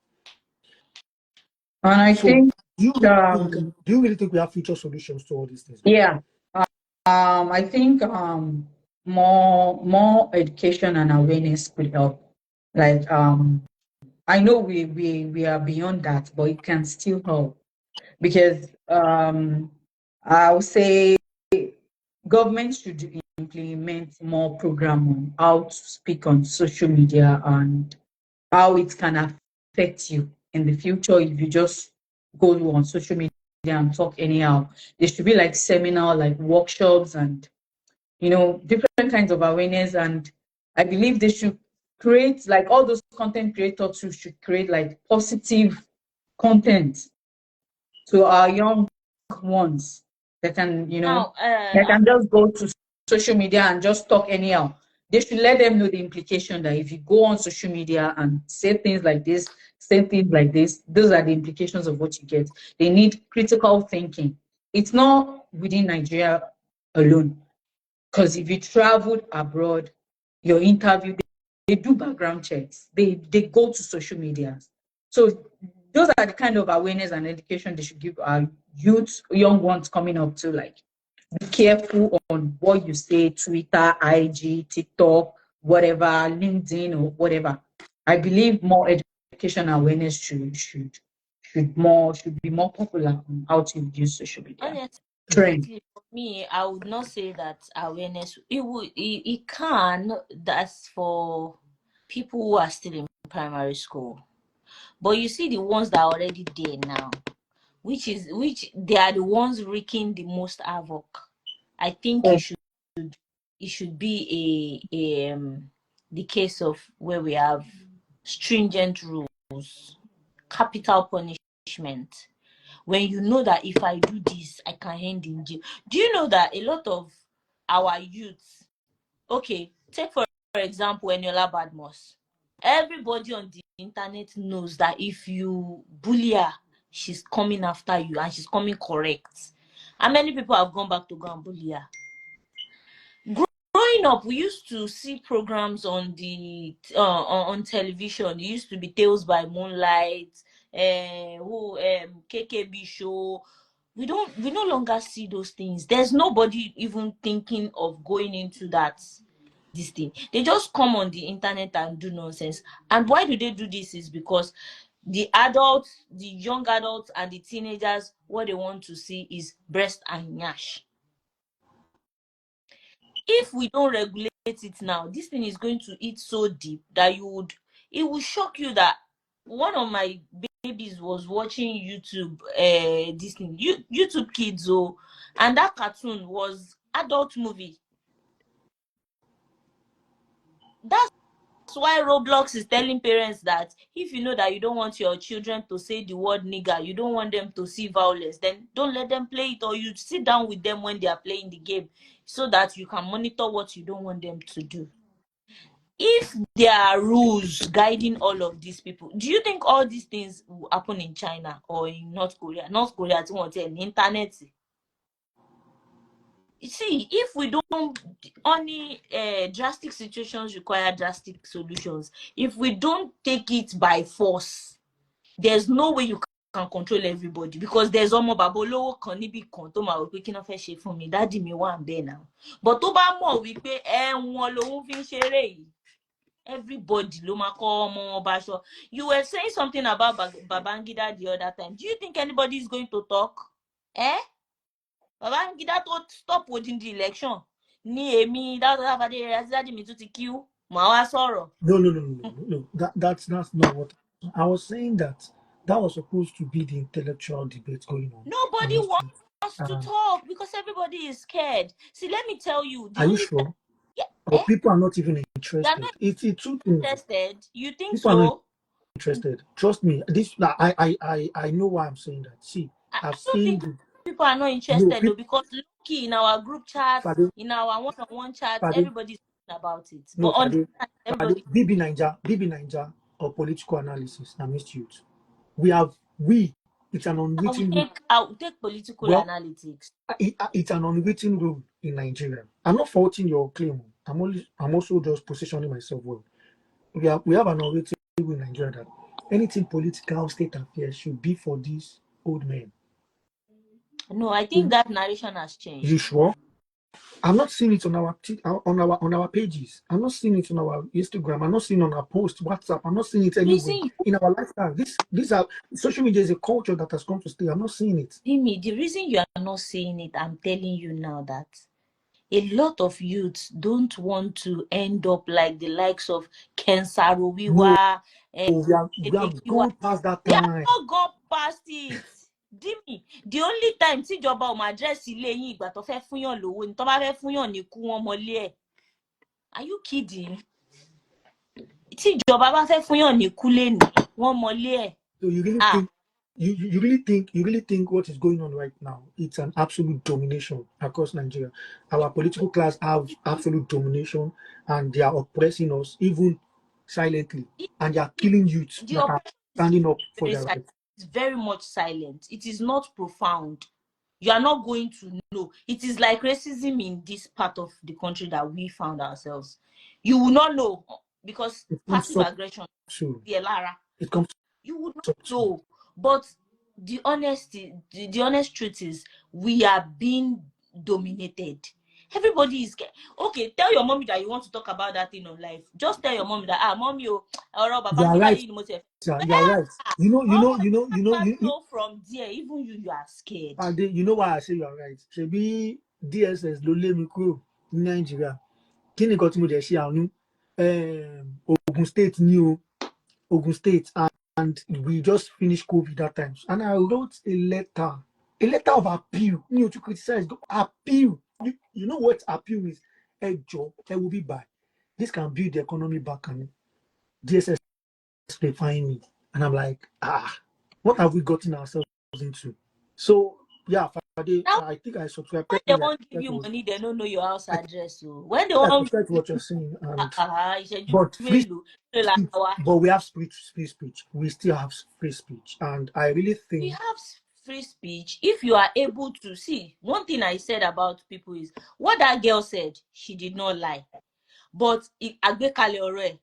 And I So think, do you really think we have future solutions to all these things? yeah, I think more education and awareness could help. Like, I know we are beyond that, but it can still help because I would say government should implement more program on how to speak on social media and how it can affect you in the future if you just go on social media and talk anyhow. There should be like seminar, like workshops and different kinds of awareness. And I believe they should create like all those content creators who should create like positive content to our young ones that can, Now, they can just go to social media and just talk anyhow. They should let them know the implication that if you go on social media and say things like this, say things like this, those are the implications of what you get. They need critical thinking. It's not within Nigeria alone. Because if you traveled abroad, your interview, they do background checks. They go to social media. So those are the kind of awareness and education they should give our youth, young ones coming up to like be careful on what you say, Twitter, IG, TikTok, whatever, LinkedIn or whatever. I believe more education awareness should be more popular on how to use social media. Trend. honestly, for me, I would not say that awareness. It can. That's for people who are still in primary school. But you see the ones that are already there now, which they are the ones wreaking the most havoc. I think it should be the case of where we have stringent rules, capital punishment. When you know that if I do this, I can end in jail. Do you know that a lot of our youths, okay, take for example Eniola Badmos. Everybody on the internet knows that if you bully her, she's coming after you and she's coming correct. How many people have gone back to go and bully her? Growing up, we used to see programs on the on television. It used to be Tales by Moonlight, KKB show. We no longer see those things. There's nobody even thinking of going into this thing. They just come on the internet and do nonsense. And why do they do this is because the adults, the young adults and the teenagers, what they want to see is breast and nyash. If we don't regulate it now, this thing is going to eat so deep that it will shock you that one of my babies was watching YouTube, this thing, YouTube Kids, and that cartoon was adult movie. That's why Roblox is telling parents that if you know that you don't want your children to say the word nigger, you don't want them to see violence, then don't let them play it, or you sit down with them when they are playing the game so that you can monitor what you don't want them to do. If there are rules guiding all of these people, do you think all these things will happen in China or in North Korea? North Korea, on the internet. You see, if we don't, only drastic situations require drastic solutions. If we don't take it by force, there's no way you can control everybody because there's ọmọ bàbá olówó kan níbì kan tó máa wò pé kí náà fẹ́ ṣe fún mi dádì mi wà ń bẹ́ẹ̀ náà but tó bá mọ̀ wípé ẹ̀wọ̀n lòun fi ń ṣeré yìí everybody ló máa kọ́ ọmọ wọn bá aṣọ. You were saying something about Babangida the other time. Do you think anybody is going to talk? Babangida tó stop holding the election ní èmi dádì mi tún ti kíú màá wá sọ̀rọ̀. No. That's not what I was saying. That was supposed to be the intellectual debate going on. Nobody wants to talk because everybody is scared. See, let me tell you. Are you sure? Or people are not even interested. They're not it's two things. interested. You think people so? Are not interested. Trust me. This I know why I'm saying that. See, I've seen people are not interested though, because lucky in our group chat, in our one-on-one chat, everybody's talking about it. No, but everybody BB Ninja or political analysis. I missed you. It's an unwritten rule. I'll take political analytics. It's an unwritten rule in Nigeria. I'm not faulting your claim. I'm also just positioning myself well. We have an unwritten rule in Nigeria that anything political state affairs should be for these old men. No, I think that narration has changed. You sure? I'm not seeing it on our pages. I'm not seeing it on our Instagram. I'm not seeing it on our post, WhatsApp. I'm not seeing it anywhere in our lifestyle. These are social media is a culture that has come to stay. I'm not seeing it. Dimi, the reason you are not seeing it, I'm telling you now that a lot of youths don't want to end up like the likes of Kensaro Wiwa. We have gone past that time. We have not gone past it. Dimi, the only time tí ìjọba ò máa address ilé yín ìgbà tó fẹ́ fúnyàn lówó ni tó bá fẹ́ fúnyàn ní kú wọn mọ́lé ẹ̀. Are you kidding? Tí ìjọba bá fẹ́ fúnyàn ní kú lé ní wọn mọ́lé ẹ̀. So you really think what is going on right now? It's an absolute domination across Nigeria. Our political class have absolute domination, and they are oppressing us even silently, and they are killing youth that are standing up for their rights. It's very much silent. It is not profound. You are not going to know. It is like racism in this part of the country that we found ourselves. You will not know because passive aggression. It comes. You would not know. But the honest truth is we are being dominated. Everybody is okay. Tell your mommy that you want to talk about that thing on life. Just tell your mommy that mommy, you are right. You are right. You know. From there, even you are scared. And you know why I say you are right. Shebi DSS ló lé mi kúrò ní Nigeria. Kí ni nǹkan tí mo dẹ̀ ṣe àánú? Ogun State ni o. Ogun State, and we just finished COVID that time. And I wrote a letter of appeal. You know, to criticize, appeal. You know what appeal is? A job, I will be by. This can build the economy back, and DSS they find me, and I'm like, what have we gotten ourselves into? So yeah, I think I subscribe. When they won't give you money, they don't know your house address. So when they won't, that's what you're saying. But we have free speech. We still have free speech, and I really think we have free speech if you are able to see. One thing I said about people is what that girl said. She did not lie, but Agbekale Ore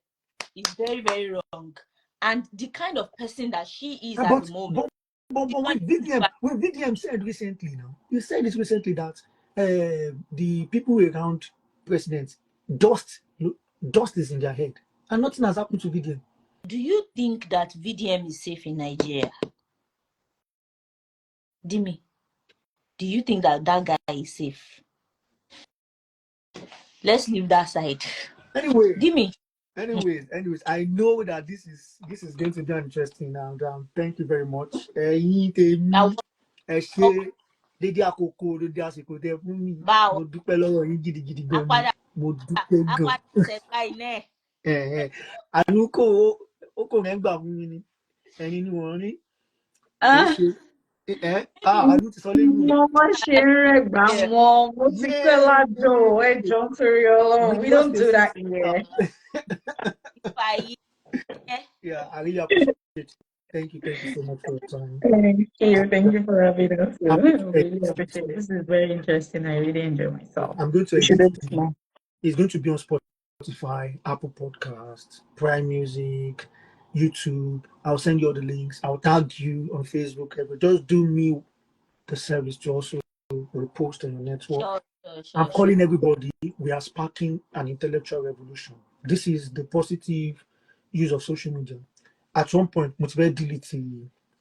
is very, very wrong, and the kind of person that she is at the moment. But when VDM said recently, you said this recently that the people around president dust is in their head, and nothing has happened to VDM. Do you think that VDM is safe in Nigeria? Dimi, do you think that guy is safe? Let's leave that side. Anyway, Dimi. Anyways, I know that this is going to be interesting, and thank you very much. Dédé àkókò dédé àsìkò tẹ́ fún mi mo dúpẹ́ lọ́wọ́ yín gidigidi gan ni mo dúpẹ́ gan. Àánú kò rẹ̀ ń gbà fún mi ni ẹ̀yin ni wọ́n rí. Àánú ti sọ lẹ́nu. Mo máa ṣe rẹ̀ gbà wọ́n mo ti pẹ́ lájọ ẹjọ́ torí Ọlọ́run. We don't do that here. Yeah, I really appreciate it. Thank you so much for your time. Thank you for having us. I really appreciate it. This is very interesting. I really enjoy myself. I'm going to it's going to be on Spotify, Apple Podcasts, Prime Music, YouTube. I'll send you all the links. I'll tag you on Facebook. Just do me the service to also repost on your network. Sure, I'm sure. calling everybody. We are sparking an intellectual revolution. This is the positive use of social media. At one point, motivate delete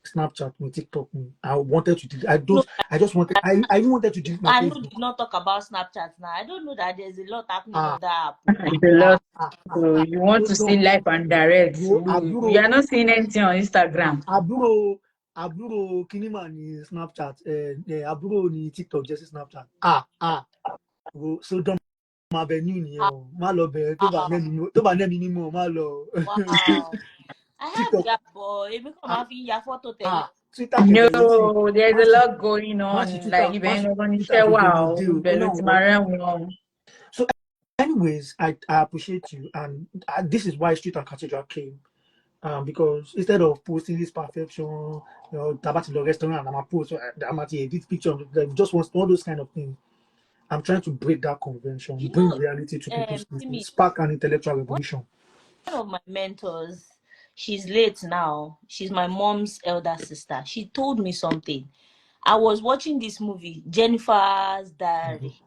Snapchat, TikTok. I wanted to delete. No, I just wanted. I even wanted to delete my I know Facebook. did not talk about Snapchat now. I don't know that there's a lot happening Ah, on that app. It's a lot. ah. So you want to Hold see on, life and direct. bro. We are not seeing anything on Instagram. Àbúrò Kinima ní Snapchat, àbúrò ní TikTok jẹ́ sí Snapchat. So dán máa bẹ ní ìnìyẹn o. Má lọ bẹ̀rẹ̀ tó bá nẹ́mi nímọ̀ má lọ. Wow. I have TikTok, that boy. Maybe come and your photo tell. Twitter No, kẹ̀dẹ̀ rẹ̀ sí. there's a lot going Má ṣe on. Like Twitter, even Twitter gbogbo ní wow, ìdí o. Ó náà wọ́n. So anyways, I appreciate you, and this is why Street and Cathedral came. Because instead of posting this perfection, tabati the restaurant, and I'm post, I'm at edit picture, just want all those kind of things. I'm trying to break that convention, You bring know, reality to people's Timmy, lives, spark an intellectual revolution. one of my mentors, she's late now. She's my mom's elder sister. She told me something. I was watching this movie, Jennifer's Diary.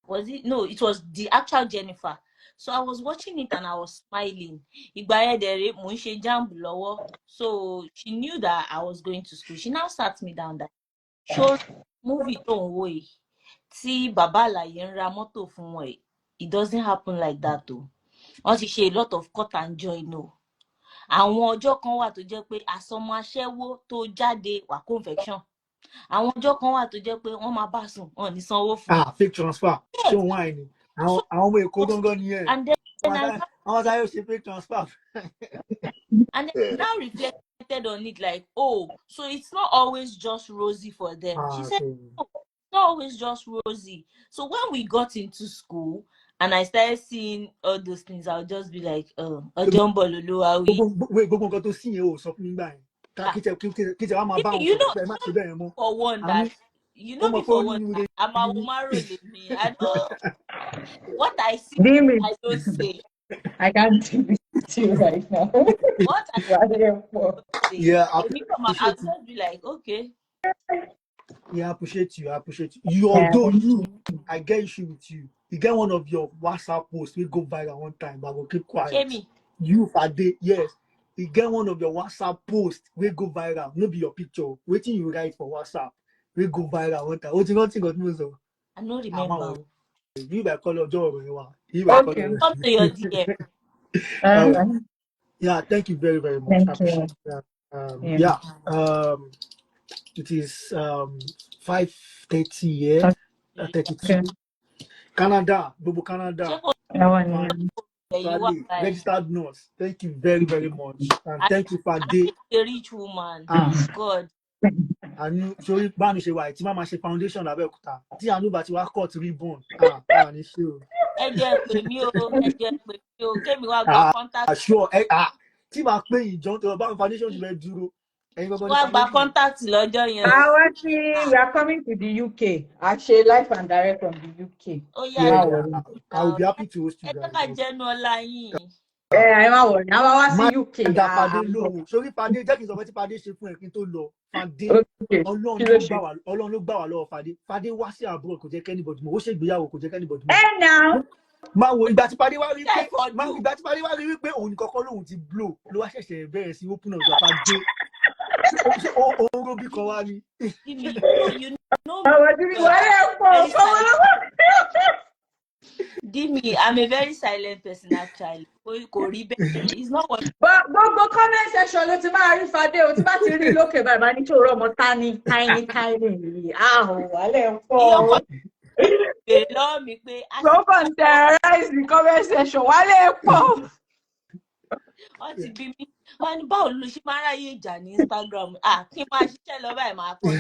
Was it? No, it was the actual Jennifer. So I was watching it and I was smiling. So she knew that I was going to school. She now sat me down that show movie don't way. See Baba àlàyé ń ra mọ́tò fún wọn. It doesn't happen like that though. Wọ́n ti ṣe a lot of cut and join no. Àwọn ọjọ́ kan wà tó jẹ́ pé àsọmọ aṣẹ́wó tó jáde wà confection. Àwọn ọjọ́ kan wà tó jẹ́ pé wọ́n máa bá sùn wọ́n ní sanwó fún. Fake transfer. Yes. Show wine. Àwọn ọmọ Èkó gangan nìyẹn. And then àwọn táyọ̀ ṣe fake transfer. And then now reflected on it like, oh, so it's not always just rosy for them. She said, no, it's not always just rosy. So when we got into school and I started seeing all those things, I'll just be like, oh, Gbogbo nǹkan tó sí yẹn ò sọ fún mi gbà yẹn. Kíjẹ wá máa bá wọn sọ̀rọ̀ pé má ṣe bẹ́ẹ̀ mọ́. For one that, you know me for one that, I'm a woman rolling me. I know what I see, I don't say. I can't do with you right now. What I say. Yeah, I'll just be like, okay. Yeah, I appreciate you. Although I get issue with you. You get one of your WhatsApp posts, we go viral one time, but I will keep quiet. Jamie. You Fade, yes. You get one of your WhatsApp posts, we go viral. No be your picture. Waiting you write for WhatsApp, we go viral one time. What you not think of me so? I don't remember. You by call your job. Come to your DM. Yeah, thank you very, very much. I appreciate that. It is 5:30 here, 32. Canada, Bobo Canada. Registered nurse. Thank you very, very much. And thank you for a rich woman. God. Àánú sórí báwo ṣe wà tí máa ṣe foundation l'Abẹ́òkúta tí àánú bá ti wá cut ribbon ní ṣe o. Ẹ jẹ́ pè mí o kémi wá gba contact. Sure tí máa pè yín jọ tó bá foundation ṣe fẹ́ dúró. Wá gba contact lọ́jọ́ yẹn. We are coming to the UK. Actually, live and direct from the UK. Oh yeah. I will be happy to host you guys. Ẹ jẹ́ ká jẹ́nu ọlá yín. Ẹ má wọrí, a máa wá sí UK. Má Fadé lóhùn. Sórí Fadé jẹ́ kí n sọ pé tí Fadé ṣe fún ẹ kí n tó lọ. Fadé Ọlọ́run ló gbà wá lọ́wọ́ Fadé. Fadé wá sí àbúrò kò jẹ́ kẹ́nìbọ̀dì mọ̀. Ó ṣègbéyàwó kò jẹ́ kẹ́nìbọ̀dì mọ̀. Now. Máa wo ìgbà tí Fadé wá rí pé òun kọ́kọ́ lòun ti blow ló wá ṣẹ̀ṣẹ̀ bẹ̀rẹ̀ sí open up Fadé. Òun ló bí kan wá ní. Dimi, I'm a very silent person actually. It's not what. But comment section ló ti máa rí Fadé o tí bá ti rí lókè báyìí máa ní kí òrò ọmọ tiny. Wálé ń pọ̀. Lọ́wọ́ mi pé. Go on terrorize the comment section. Wálé ń pọ̀. Wọ́n ti bí mi. Wọ́n ní báwo ló ṣe máa ráyè ìjà ní Instagram? Kí n máa ṣiṣẹ́ lọ báyìí máa kọ́.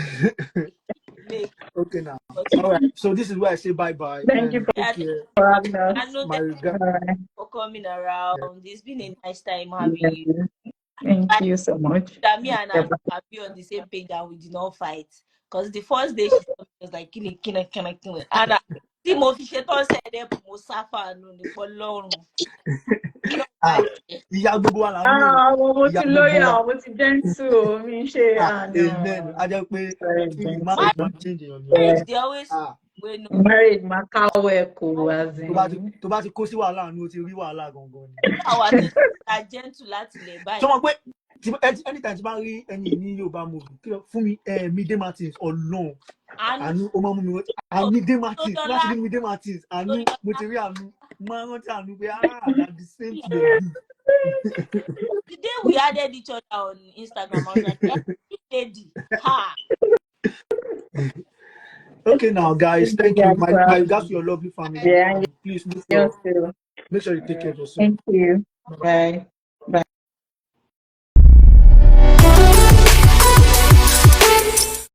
Okay now. All right. So this is where I say bye-bye. Thank you for having us. I know for coming around. It's been a nice time having you. Thank you so much. Me and I have been on the same page and we did not fight. Because the first day she was like, killing. And Timo fi ṣe tó ṣẹ̀dẹ̀ mo sáfà nù ní pọ́lọ́run. ìyá gbogbo wa là ń lò mo ìyá ti gbogbo lóyún wa. àwọn mo ti gentle mi ṣe Amen. A jẹ́ pé tí marriage máa change èèyàn ni. Marriage they always wey no. Married máa káwọ́ ẹ̀ kò as tó bá ti kó sí wàhálà ni o ti rí wàhálà gangan ni. Àwa tó ta gentle láti lè báyìí. Sọ ma pé anytime tí bá rí ẹni ní Yorùbá movie fún mi Mide Martins Ọlọ́run àánú ó máa mú mi rántí Mide Martins láti rí Mide Martins àánú mo ti rí àánú máa rántí àánú pé na the same thing they do. The day we added each other on Instagram, I was like, lady, ha. Okay, now guys, thank you. My regards to your lovely family. Yeah, Please make sure you take care of yourself. Thank you. Bye. Bye.